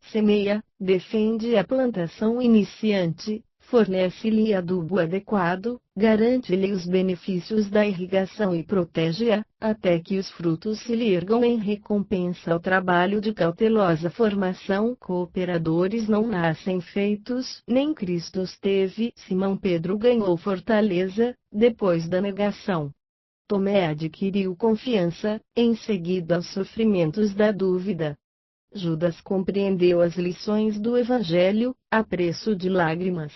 S1: semeia, defende a plantação iniciante, fornece-lhe adubo adequado, garante-lhe os benefícios da irrigação e protege-a, até que os frutos se lhe ergam em recompensa ao trabalho de cautelosa formação. Cooperadores não nascem feitos, nem Cristo os teve. Simão Pedro ganhou fortaleza, depois da negação. Tomé adquiriu confiança, em seguida aos sofrimentos da dúvida. Judas compreendeu as lições do Evangelho, a preço de lágrimas.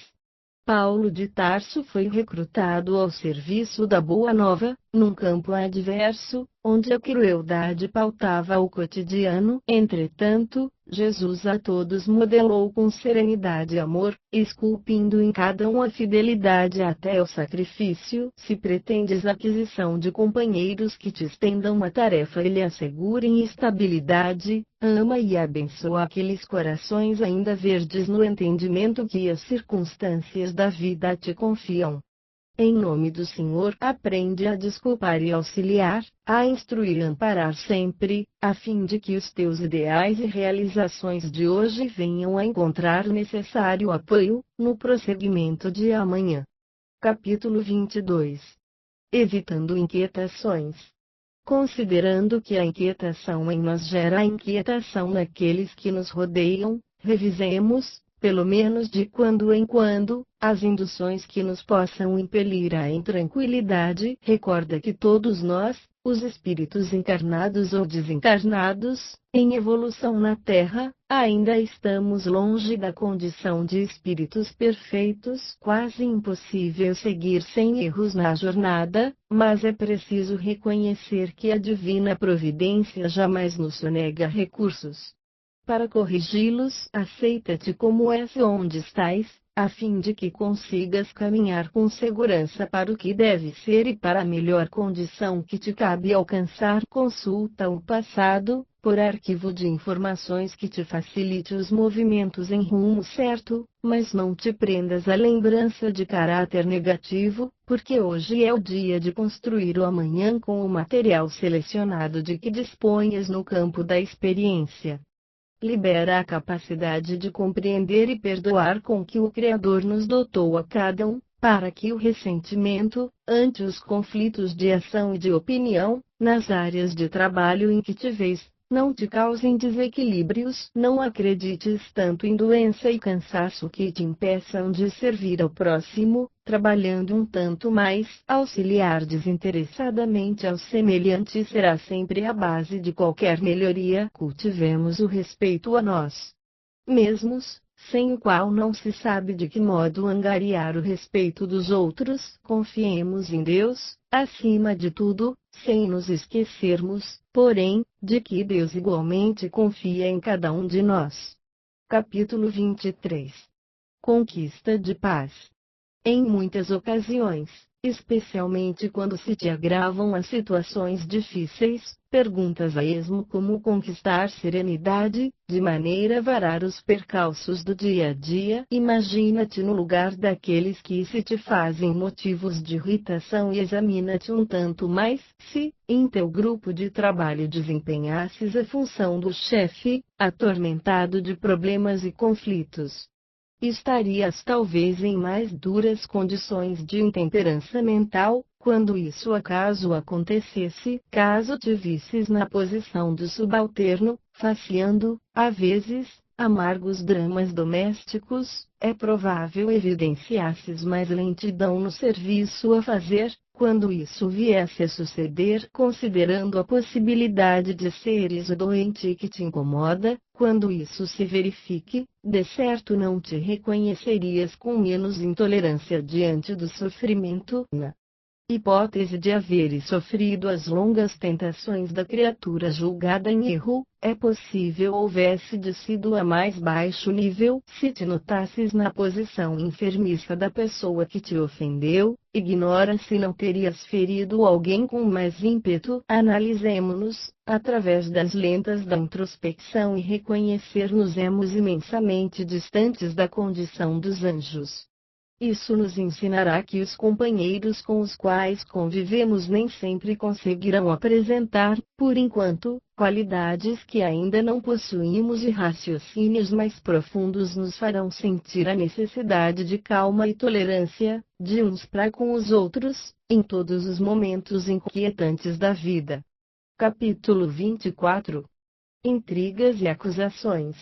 S1: Paulo de Tarso foi recrutado ao serviço da Boa Nova, num campo adverso, onde a crueldade pautava o cotidiano. Entretanto, Jesus a todos modelou com serenidade e amor, esculpindo em cada um a fidelidade até o sacrifício. Se pretendes a aquisição de companheiros que te estendam a tarefa e lhe assegurem estabilidade, ama e abençoa aqueles corações ainda verdes no entendimento que as circunstâncias da vida te confiam. Em nome do Senhor, aprende a desculpar e auxiliar, a instruir e amparar sempre, a fim de que os teus ideais e realizações de hoje venham a encontrar o necessário apoio, no prosseguimento de amanhã. Capítulo 22. Evitando inquietações. Considerando que a inquietação em nós gera a inquietação naqueles que nos rodeiam, revisemos, pelo menos de quando em quando, as induções que nos possam impelir à intranquilidade. Recorda que todos nós, os espíritos encarnados ou desencarnados, em evolução na Terra, ainda estamos longe da condição de espíritos perfeitos. Quase impossível seguir sem erros na jornada, mas é preciso reconhecer que a divina providência jamais nos sonega recursos. Para corrigi-los, aceita-te como és e onde estás, a fim de que consigas caminhar com segurança para o que deve ser e para a melhor condição que te cabe alcançar. Consulta o passado, por arquivo de informações que te facilite os movimentos em rumo certo, mas não te prendas à lembrança de caráter negativo, porque hoje é o dia de construir o amanhã com o material selecionado de que disponhas no campo da experiência. Libera a capacidade de compreender e perdoar com que o Criador nos dotou a cada um, para que o ressentimento, ante os conflitos de ação e de opinião, nas áreas de trabalho em que te vês, não te causem desequilíbrios. Não acredites tanto em doença e cansaço que te impeçam de servir ao próximo, trabalhando um tanto mais. Auxiliar desinteressadamente aos semelhantes será sempre a base de qualquer melhoria. Cultivemos o respeito a nós mesmos, sem o qual não se sabe de que modo angariar o respeito dos outros. Confiemos em Deus, acima de tudo, sem nos esquecermos, porém, de que Deus igualmente confia em cada um de nós. Capítulo 23. Conquista de paz. Em muitas ocasiões, especialmente quando se te agravam as situações difíceis, perguntas a esmo como conquistar serenidade, de maneira a varar os percalços do dia a dia. Imagina-te no lugar daqueles que se te fazem motivos de irritação e examina-te um tanto mais. Se, em teu grupo de trabalho desempenhasses a função do chefe, atormentado de problemas e conflitos, estarias talvez em mais duras condições de intemperança mental, quando isso acaso acontecesse. Caso te visses na posição do subalterno, faceando, às vezes, amargos dramas domésticos, é provável evidenciasses mais lentidão no serviço a fazer. Quando isso viesse a suceder, considerando a possibilidade de seres o doente que te incomoda, quando isso se verifique, de certo não te reconhecerias com menos intolerância diante do sofrimento. Hipótese de haveres sofrido as longas tentações da criatura julgada em erro, é possível houvesse descido a mais baixo nível. Se te notasses na posição enfermiça da pessoa que te ofendeu, ignora se não terias ferido alguém com mais ímpeto. Analisemo-nos, através das lentes da introspecção, e reconhecer-nos-emos imensamente distantes da condição dos anjos. Isso nos ensinará que os companheiros com os quais convivemos nem sempre conseguirão apresentar, por enquanto, qualidades que ainda não possuímos, e raciocínios mais profundos nos farão sentir a necessidade de calma e tolerância, de uns para com os outros, em todos os momentos inquietantes da vida. Capítulo 24. Intrigas e acusações.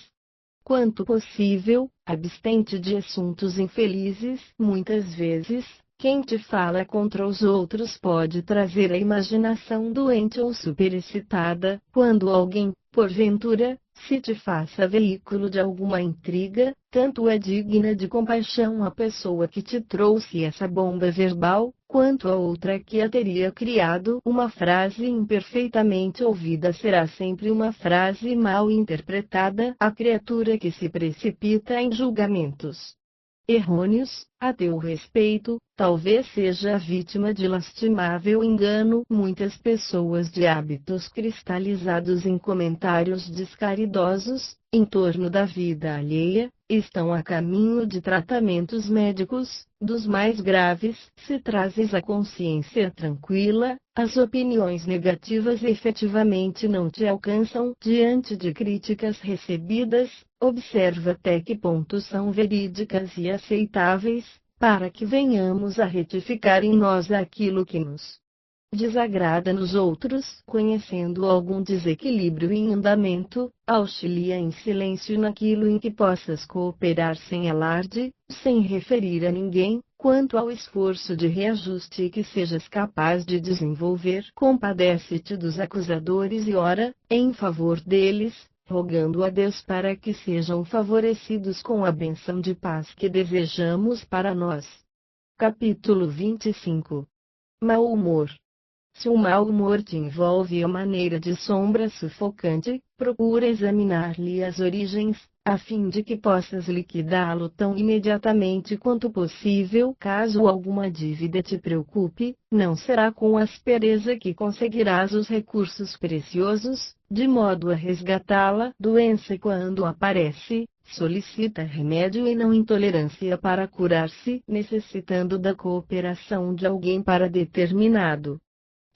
S1: Quanto possível, abstente de assuntos infelizes. Muitas vezes, quem te fala contra os outros pode trazer a imaginação doente ou superexcitada. Quando alguém, porventura, se te faça veículo de alguma intriga, tanto é digna de compaixão a pessoa que te trouxe essa bomba verbal, quanto a outra que a teria criado. Uma frase imperfeitamente ouvida será sempre uma frase mal interpretada. A criatura que se precipita em julgamentos errôneos, a teu respeito, talvez seja a vítima de lastimável engano. Muitas pessoas de hábitos cristalizados em comentários descaridosos, em torno da vida alheia, estão a caminho de tratamentos médicos, dos mais graves. Se trazes a consciência tranquila, as opiniões negativas efetivamente não te alcançam. Diante de críticas recebidas, observa até que ponto são verídicas e aceitáveis, para que venhamos a retificar em nós aquilo que nos desagrada nos outros. Conhecendo algum desequilíbrio em andamento, auxilia em silêncio naquilo em que possas cooperar sem alarde, sem referir a ninguém. Quanto ao esforço de reajuste que sejas capaz de desenvolver, compadece-te dos acusadores e ora, em favor deles, rogando a Deus para que sejam favorecidos com a bênção de paz que desejamos para nós. Capítulo 25. Mau humor. Se o mau humor te envolve a maneira de sombra sufocante, procura examinar-lhe as origens, a fim de que possas liquidá-lo tão imediatamente quanto possível. Caso alguma dívida te preocupe, não será com aspereza que conseguirás os recursos preciosos, de modo a resgatá-la. Doença, quando aparece, solicita remédio e não intolerância para curar-se, necessitando da cooperação de alguém para determinado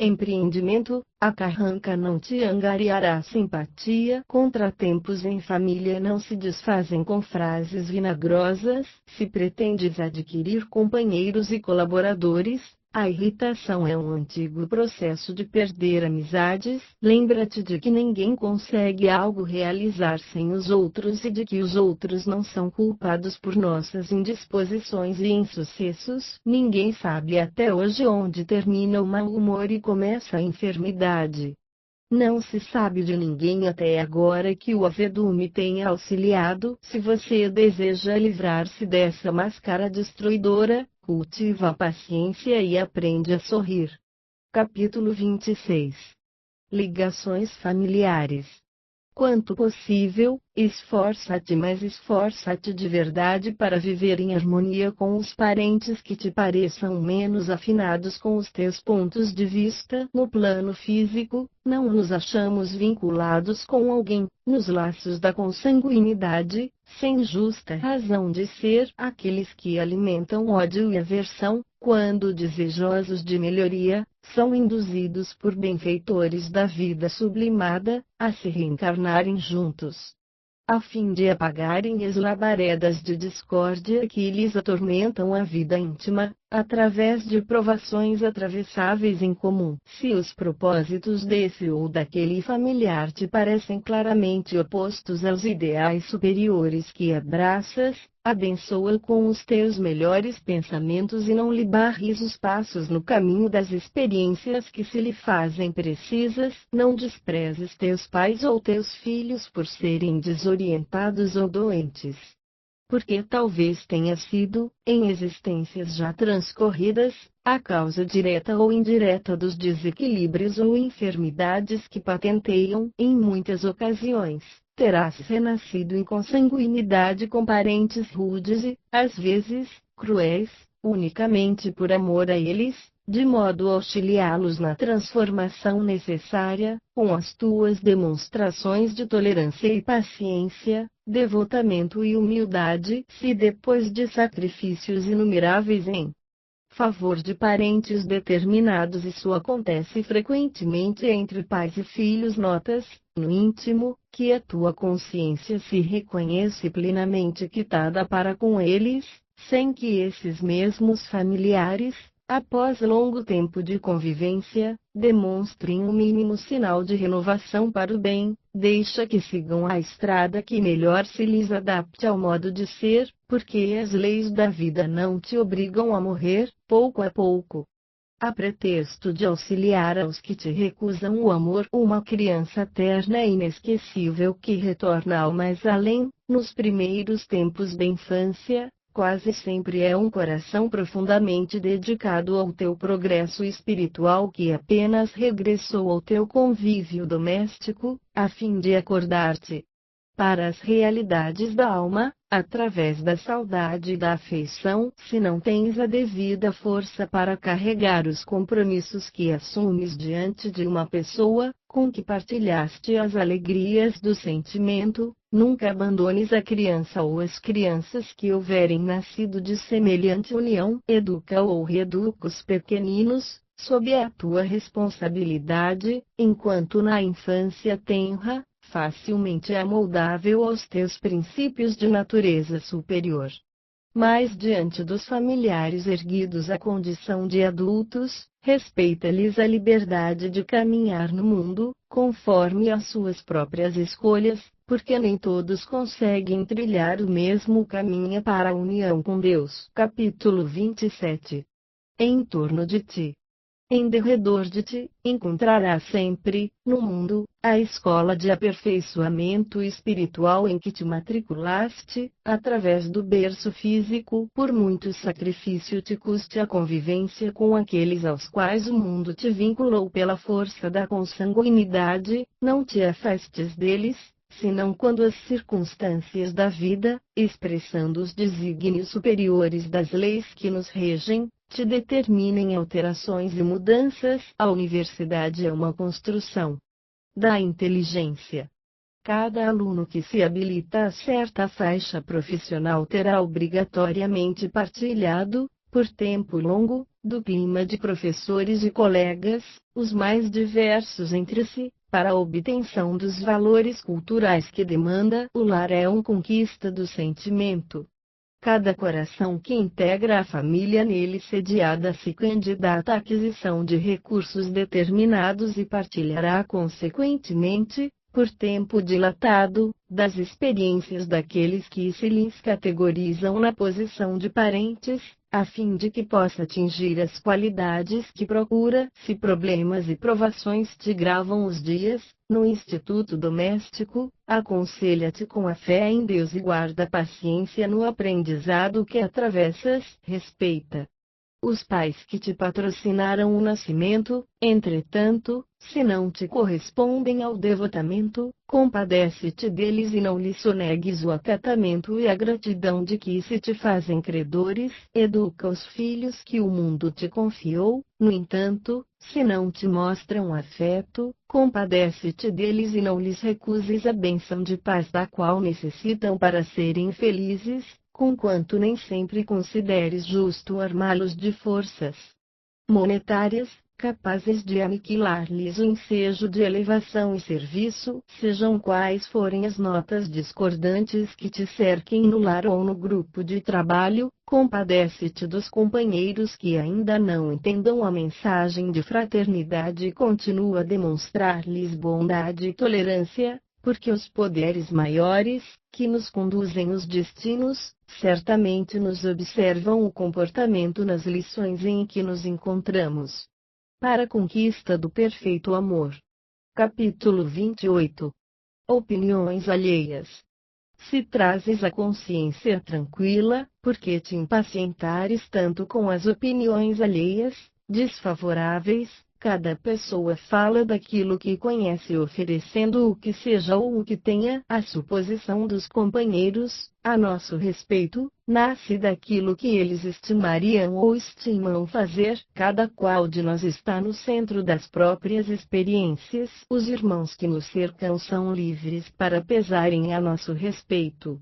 S1: empreendimento. A carranca não te angariará simpatia. Contratempos em família não se desfazem com frases vinagrosas. Se pretendes adquirir companheiros e colaboradores, a irritação é um antigo processo de perder amizades. Lembra-te de que ninguém consegue algo realizar sem os outros, e de que os outros não são culpados por nossas indisposições e insucessos. Ninguém sabe até hoje onde termina o mau humor e começa a enfermidade. Não se sabe de ninguém até agora que o azedume tenha auxiliado. Se você deseja livrar-se dessa máscara destruidora, cultiva a paciência e aprende a sorrir. Capítulo 26. Ligações familiares. Quanto possível, esforça-te, mas esforça-te de verdade para viver em harmonia com os parentes que te pareçam menos afinados com os teus pontos de vista. No plano físico, não nos achamos vinculados com alguém, nos laços da consanguinidade, sem justa razão de ser. Aqueles que alimentam ódio e aversão, quando desejosos de melhoria, são induzidos por benfeitores da vida sublimada, a se reencarnarem juntos, a fim de apagarem as labaredas de discórdia que lhes atormentam a vida íntima, através de provações atravessáveis em comum. Se os propósitos desse ou daquele familiar te parecem claramente opostos aos ideais superiores que abraças, abençoa-o com os teus melhores pensamentos e não lhe barres os passos no caminho das experiências que se lhe fazem precisas. Não desprezes teus pais ou teus filhos por serem desorientados ou doentes. porque talvez tenha sido, em existências já transcorridas, a causa direta ou indireta dos desequilíbrios ou enfermidades que patenteiam, em muitas ocasiões, terás renascido em consanguinidade com parentes rudes e, às vezes, cruéis, unicamente por amor a eles, de modo a auxiliá-los na transformação necessária, com as tuas demonstrações de tolerância e paciência, devotamento e humildade, se depois de sacrifícios inumeráveis em favor de parentes determinados, isso acontece frequentemente entre pais e filhos, notas, no íntimo, que a tua consciência se reconhece plenamente quitada para com eles, sem que esses mesmos familiares, após longo tempo de convivência, demonstrem o mínimo sinal de renovação para o bem. Deixa que sigam a estrada que melhor se lhes adapte ao modo de ser, porque as leis da vida não te obrigam a morrer, pouco a pouco. A pretexto de auxiliar aos que te recusam o amor, uma criança terna e inesquecível que retorna ao mais além, nos primeiros tempos da infância, quase sempre é um coração profundamente dedicado ao teu progresso espiritual que apenas regressou ao teu convívio doméstico, a fim de acordar-te para as realidades da alma, através da saudade e da afeição. Se não tens a devida força para carregar os compromissos que assumes diante de uma pessoa, com que partilhaste as alegrias do sentimento, nunca abandones a criança ou as crianças que houverem nascido de semelhante união. Educa ou reeduca os pequeninos, sob a tua responsabilidade, enquanto na infância tenra, facilmente amoldável aos teus princípios de natureza superior. Mas diante dos familiares erguidos à condição de adultos, respeita-lhes a liberdade de caminhar no mundo, conforme as suas próprias escolhas, porque nem todos conseguem trilhar o mesmo caminho para a união com Deus. Capítulo 27. Em torno de ti, em derredor de ti, encontrarás sempre, no mundo, a escola de aperfeiçoamento espiritual em que te matriculaste, através do berço físico. Por muito sacrifício te custe a convivência com aqueles aos quais o mundo te vinculou pela força da consanguinidade, não te afastes deles, senão quando as circunstâncias da vida, expressando os desígnios superiores das leis que nos regem, te determinem alterações e mudanças. A universidade é uma construção da inteligência. Cada aluno que se habilita a certa faixa profissional terá obrigatoriamente partilhado, por tempo longo, do clima de professores e colegas, os mais diversos entre si, para a obtenção dos valores culturais que demanda. O lar é uma conquista do sentimento. Cada coração que integra a família nele sediada se candidata à aquisição de recursos determinados e partilhará consequentemente, por tempo dilatado, das experiências daqueles que se lhes categorizam na posição de parentes, a fim de que possa atingir as qualidades que procura. Se problemas e provações te gravam os dias, no instituto doméstico, aconselha-te com a fé em Deus e guarda paciência no aprendizado que atravessas. Respeita os pais que te patrocinaram o nascimento. Entretanto, se não te correspondem ao devotamento, compadece-te deles e não lhes sonegues o acatamento e a gratidão de que se te fazem credores. Educa os filhos que o mundo te confiou. No entanto, se não te mostram afeto, compadece-te deles e não lhes recuses a bênção de paz da qual necessitam para serem felizes, conquanto nem sempre consideres justo armá-los de forças monetárias, capazes de aniquilar-lhes o ensejo de elevação e serviço. Sejam quais forem as notas discordantes que te cerquem no lar ou no grupo de trabalho, compadece-te dos companheiros que ainda não entendam a mensagem de fraternidade e continua a demonstrar-lhes bondade e tolerância, porque os poderes maiores, que nos conduzem os destinos, certamente nos observam o comportamento nas lições em que nos encontramos. Para a conquista do perfeito amor. Capítulo 28. Opiniões alheias. Se trazes a consciência tranquila, por que te impacientares tanto com as opiniões alheias, desfavoráveis? Cada pessoa fala daquilo que conhece, oferecendo o que seja ou o que tenha. A suposição dos companheiros, a nosso respeito, nasce daquilo que eles estimariam ou estimam fazer. Cada qual de nós está no centro das próprias experiências. Os irmãos que nos cercam são livres para pesarem a nosso respeito.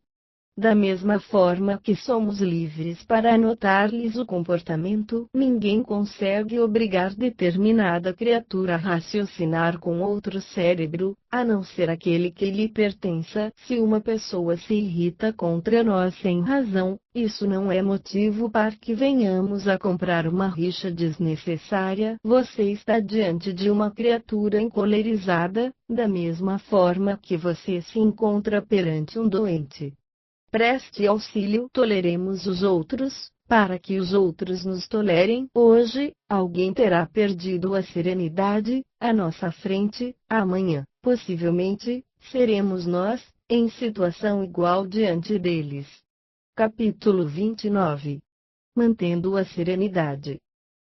S1: Da mesma forma que somos livres para anotar-lhes o comportamento, ninguém consegue obrigar determinada criatura a raciocinar com outro cérebro, a não ser aquele que lhe pertença. Se uma pessoa se irrita contra nós sem razão, isso não é motivo para que venhamos a comprar uma rixa desnecessária. Você está diante de uma criatura encolerizada, da mesma forma que você se encontra perante um doente. Preste auxílio, toleremos os outros, para que os outros nos tolerem. Hoje, alguém terá perdido a serenidade, à nossa frente. Amanhã, possivelmente, seremos nós, em situação igual diante deles. Capítulo 29. Mantendo a serenidade.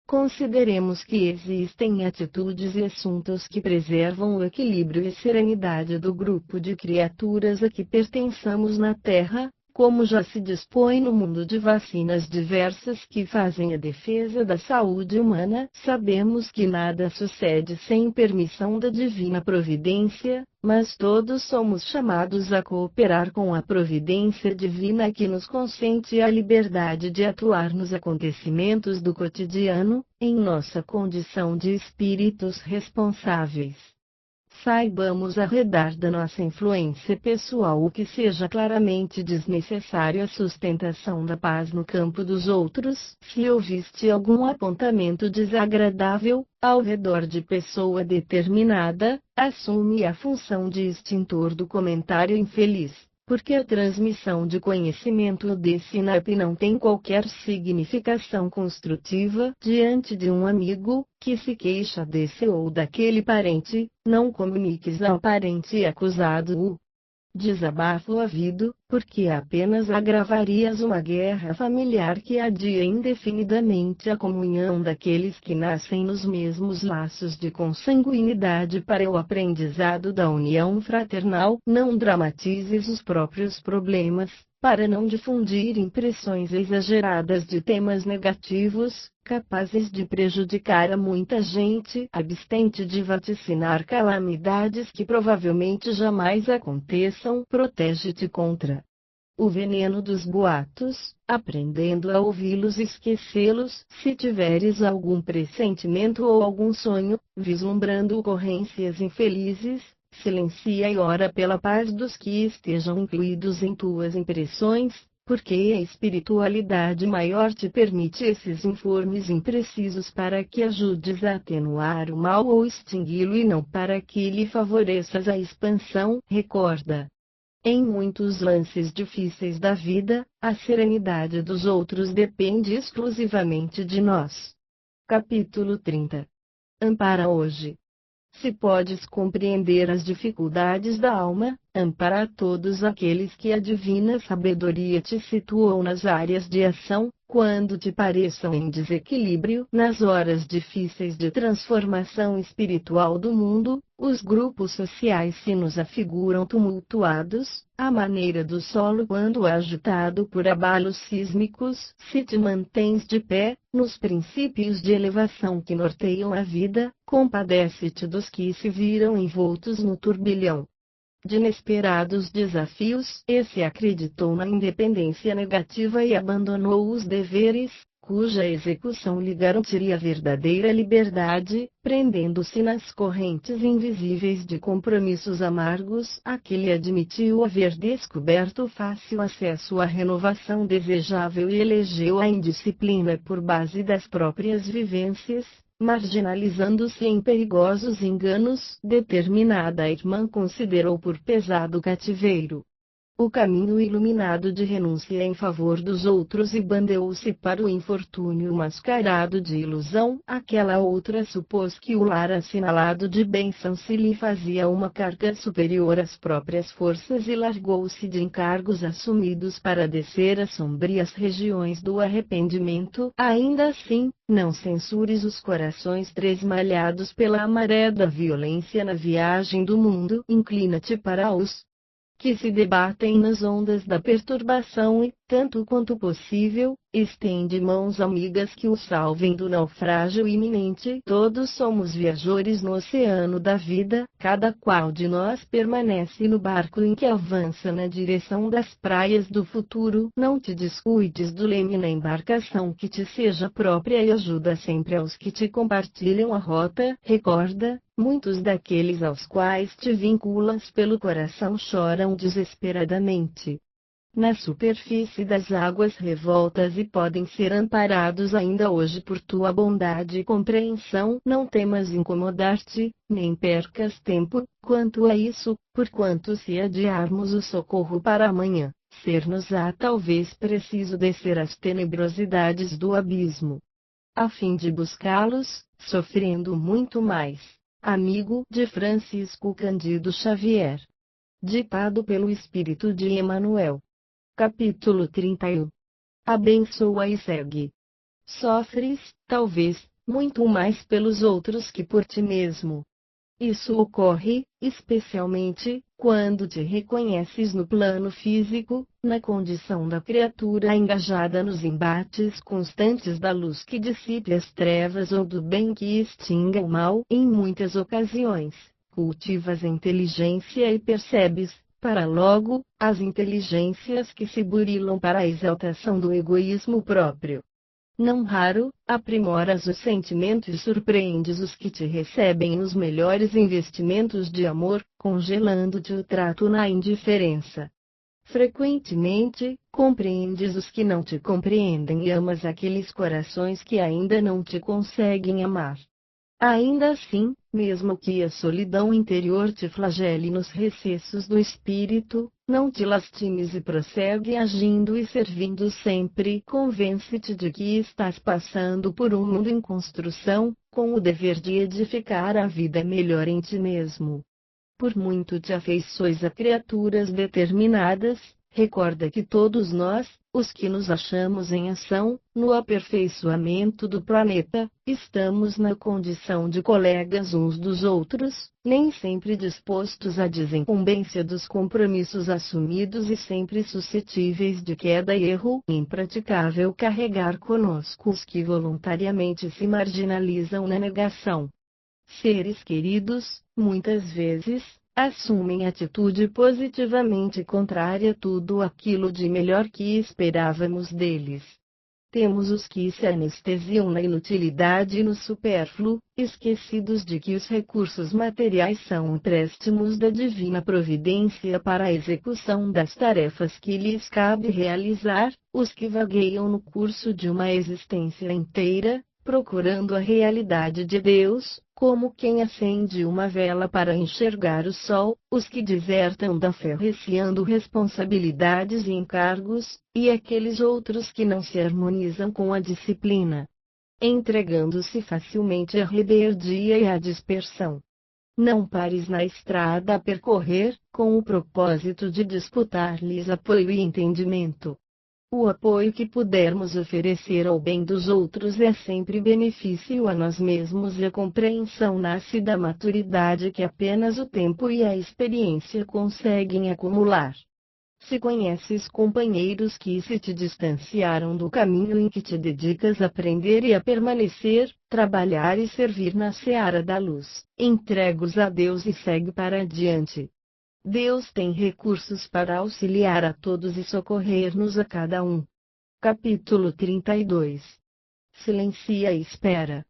S1: Consideremos que existem atitudes e assuntos que preservam o equilíbrio e serenidade do grupo de criaturas a que pertençamos na Terra, como já se dispõe no mundo de vacinas diversas que fazem a defesa da saúde humana. Sabemos que nada sucede sem permissão da divina providência, mas todos somos chamados a cooperar com a providência divina que nos consente a liberdade de atuar nos acontecimentos do cotidiano, em nossa condição de espíritos responsáveis. Saibamos arredar da nossa influência pessoal o que seja claramente desnecessário à sustentação da paz no campo dos outros. Se ouviste algum apontamento desagradável, ao redor de pessoa determinada, assume a função de extintor do comentário infeliz, porque a transmissão de conhecimento de sinape não tem qualquer significação construtiva. Diante de um amigo, que se queixa desse ou daquele parente, não comuniques ao parente acusado o desabafo havido, porque apenas agravarias uma guerra familiar que adia indefinidamente a comunhão daqueles que nascem nos mesmos laços de consanguinidade para o aprendizado da união fraternal. Não dramatizes os próprios problemas, para não difundir impressões exageradas de temas negativos, capazes de prejudicar a muita gente. Abstente de vaticinar calamidades que provavelmente jamais aconteçam. Protege-te contra o veneno dos boatos, aprendendo a ouvi-los e esquecê-los. Se tiveres algum pressentimento ou algum sonho, vislumbrando ocorrências infelizes, silencia e ora pela paz dos que estejam incluídos em tuas impressões, porque a espiritualidade maior te permite esses informes imprecisos para que ajudes a atenuar o mal ou extingui-lo e não para que lhe favoreças a expansão. Recorda, em muitos lances difíceis da vida, a serenidade dos outros depende exclusivamente de nós. Capítulo 30. Ampara hoje. Se podes compreender as dificuldades da alma, ampara a todos aqueles que a divina sabedoria te situou nas áreas de ação, quando te pareçam em desequilíbrio. Nas horas difíceis de transformação espiritual do mundo, os grupos sociais se nos afiguram tumultuados, à maneira do solo quando agitado por abalos sísmicos. Se te mantens de pé, nos princípios de elevação que norteiam a vida, compadece-te dos que se viram envoltos no turbilhão de inesperados desafios. Esse acreditou na independência negativa e abandonou os deveres, cuja execução lhe garantiria verdadeira liberdade, prendendo-se nas correntes invisíveis de compromissos amargos. Aquele admitiu haver descoberto fácil acesso à renovação desejável e elegeu a indisciplina por base das próprias vivências, marginalizando-se em perigosos enganos. Determinada irmã considerou por pesado cativeiro o caminho iluminado de renúncia em favor dos outros e bandeou-se para o infortúnio mascarado de ilusão. Aquela outra supôs que o lar assinalado de bênção se lhe fazia uma carga superior às próprias forças e largou-se de encargos assumidos para descer às sombrias regiões do arrependimento. Ainda assim, não censures os corações tresmalhados pela maré da violência na viagem do mundo. Inclina-te para os que se debatem nas ondas da perturbação e, tanto quanto possível, estende mãos amigas que o salvem do naufrágio iminente. Todos somos viajores no oceano da vida, cada qual de nós permanece no barco em que avança na direção das praias do futuro. Não te descuides do leme na embarcação que te seja própria e ajuda sempre aos que te compartilham a rota. Recorda, muitos daqueles aos quais te vinculas pelo coração choram desesperadamente na superfície das águas revoltas e podem ser amparados ainda hoje por tua bondade e compreensão. Não temas incomodar-te, nem percas tempo, quanto a isso, porquanto se adiarmos o socorro para amanhã, ser-nos-á talvez preciso descer às tenebrosidades do abismo, a fim de buscá-los, sofrendo muito mais. Amigo de Francisco Cândido Xavier. Ditado pelo Espírito de Emmanuel. Capítulo 31. Abençoa e segue. Sofres, talvez, muito mais pelos outros que por ti mesmo. Isso ocorre, especialmente, quando te reconheces no plano físico, na condição da criatura engajada nos embates constantes da luz que dissipe as trevas ou do bem que extinga o mal. Em muitas ocasiões, cultivas a inteligência e percebes, para logo, as inteligências que se burilam para a exaltação do egoísmo próprio. Não raro, aprimoras o sentimento e surpreendes os que te recebem nos melhores investimentos de amor, congelando-te o trato na indiferença. Frequentemente, compreendes os que não te compreendem e amas aqueles corações que ainda não te conseguem amar. Ainda assim, mesmo que a solidão interior te flagele nos recessos do espírito, não te lastimes e prossegue agindo e servindo sempre. Convence-te de que estás passando por um mundo em construção, com o dever de edificar a vida melhor em ti mesmo. Por muito te afeiçoes a criaturas determinadas, recorda que todos nós, os que nos achamos em ação, no aperfeiçoamento do planeta, estamos na condição de colegas uns dos outros, nem sempre dispostos à desincumbência dos compromissos assumidos e sempre suscetíveis de queda e erro. Impraticável carregar conosco os que voluntariamente se marginalizam na negação. Seres queridos, muitas vezes, assumem atitude positivamente contrária a tudo aquilo de melhor que esperávamos deles. Temos os que se anestesiam na inutilidade e no supérfluo, esquecidos de que os recursos materiais são empréstimos da divina providência para a execução das tarefas que lhes cabe realizar, os que vagueiam no curso de uma existência inteira, procurando a realidade de Deus, como quem acende uma vela para enxergar o sol, os que desertam da fé receando responsabilidades e encargos, e aqueles outros que não se harmonizam com a disciplina, entregando-se facilmente à rebeldia e à dispersão. Não pares na estrada a percorrer, com o propósito de disputar-lhes apoio e entendimento. O apoio que pudermos oferecer ao bem dos outros é sempre benefício a nós mesmos e a compreensão nasce da maturidade que apenas o tempo e a experiência conseguem acumular. Se conheces companheiros que se te distanciaram do caminho em que te dedicas a aprender e a permanecer, trabalhar e servir na seara da luz, entrega-os a Deus e segue para adiante. Deus tem recursos para auxiliar a todos e socorrer-nos a cada um. Capítulo 32. Silencia e espera.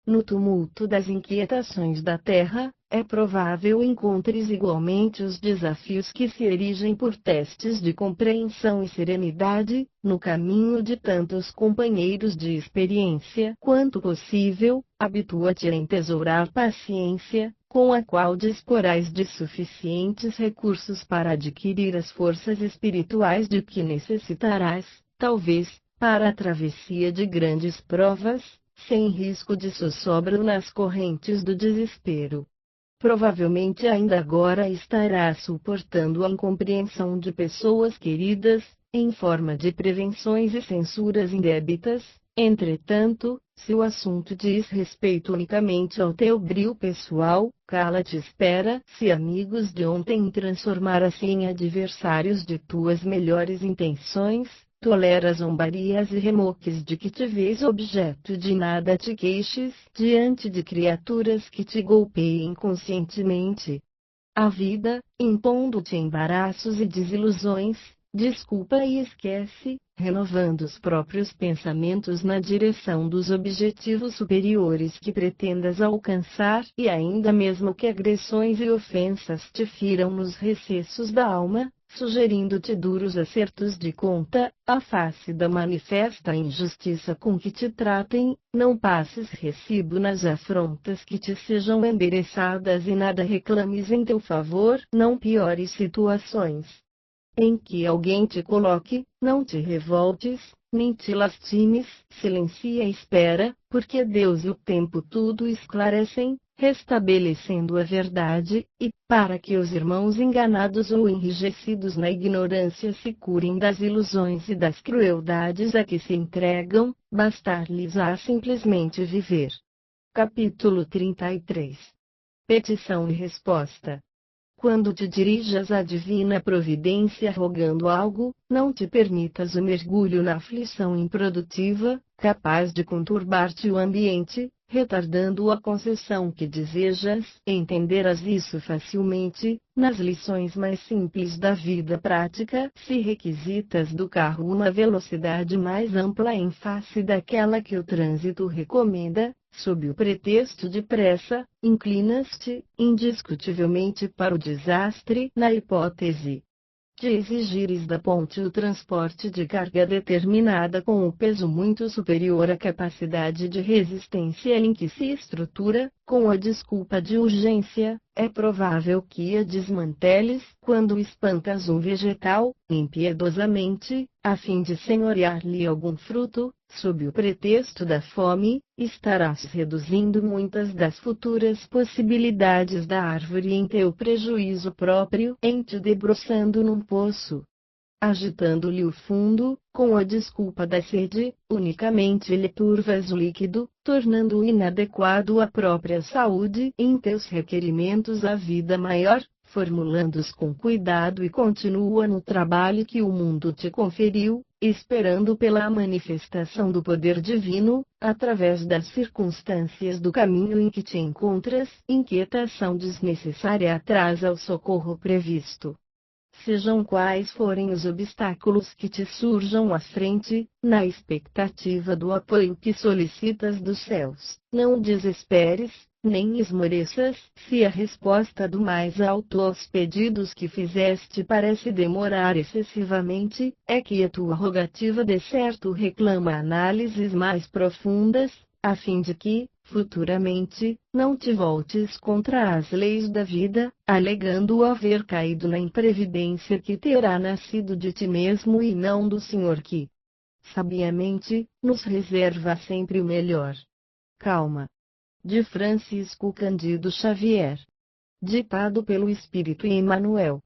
S1: No tumulto das inquietações da terra, é provável encontres igualmente os desafios que se erigem por testes de compreensão e serenidade, no caminho de tantos companheiros de experiência quanto possível, habitua-te a entesourar paciência, com a qual disporás de suficientes recursos para adquirir as forças espirituais de que necessitarás, talvez, para a travessia de grandes provas, sem risco de sossobro nas correntes do desespero. Provavelmente ainda agora estará suportando a incompreensão de pessoas queridas, em forma de prevenções e censuras indébitas. Entretanto, se o assunto diz respeito unicamente ao teu brio pessoal, cala-te e espera. Se amigos de ontem transformaram-se em adversários de tuas melhores intenções, tolera zombarias e remoques de que te vês objeto de nada te queixes diante de criaturas que te golpeiem inconscientemente. A vida, impondo-te embaraços e desilusões, desculpa e esquece, renovando os próprios pensamentos na direção dos objetivos superiores que pretendas alcançar, e ainda mesmo que agressões e ofensas te firam nos recessos da alma, sugerindo-te duros acertos de conta, à face da manifesta injustiça com que te tratem, não passes recibo nas afrontas que te sejam endereçadas e nada reclames em teu favor. Não piores situações em que alguém te coloque, não te revoltes, nem te lastimes, silencia e espera, porque Deus e o tempo tudo esclarecem, restabelecendo a verdade, e, para que os irmãos enganados ou enrijecidos na ignorância se curem das ilusões e das crueldades a que se entregam, bastar-lhes-á simplesmente viver. Capítulo 33. Petição e resposta. Quando te dirijas à divina providência rogando algo, não te permitas o mergulho na aflição improdutiva, capaz de conturbar-te o ambiente, retardando a concessão que desejas. Entenderás isso facilmente, nas lições mais simples da vida prática. Se requisitas do carro uma velocidade mais ampla em face daquela que o trânsito recomenda, sob o pretexto de pressa, inclinas-te, indiscutivelmente para o desastre. Na hipótese de exigires da ponte o transporte de carga determinada com o peso muito superior à capacidade de resistência em que se estrutura, com a desculpa de urgência, é provável que a desmanteles. Quando espantas um vegetal, impiedosamente, a fim de senhorear-lhe algum fruto, sob o pretexto da fome, estarás reduzindo muitas das futuras possibilidades da árvore em teu prejuízo próprio, em te debruçando num poço, agitando-lhe o fundo, com a desculpa da sede, unicamente lhe turvas o líquido, tornando-o inadequado à própria saúde. Em teus requerimentos à vida maior, formulando-os com cuidado e continua no trabalho que o mundo te conferiu, esperando pela manifestação do poder divino, através das circunstâncias do caminho em que te encontras. Inquietação desnecessária atrasa o socorro previsto. Sejam quais forem os obstáculos que te surjam à frente, na expectativa do apoio que solicitas dos céus, não desesperes, nem esmoreças. Se a resposta do mais alto aos pedidos que fizeste parece demorar excessivamente, é que a tua rogativa de certo reclama análises mais profundas, a fim de que, futuramente, não te voltes contra as leis da vida, alegando haver caído na imprevidência que terá nascido de ti mesmo e não do Senhor que, sabiamente, nos reserva sempre o melhor. Calma. De Francisco Cândido Xavier. Ditado pelo Espírito Emmanuel.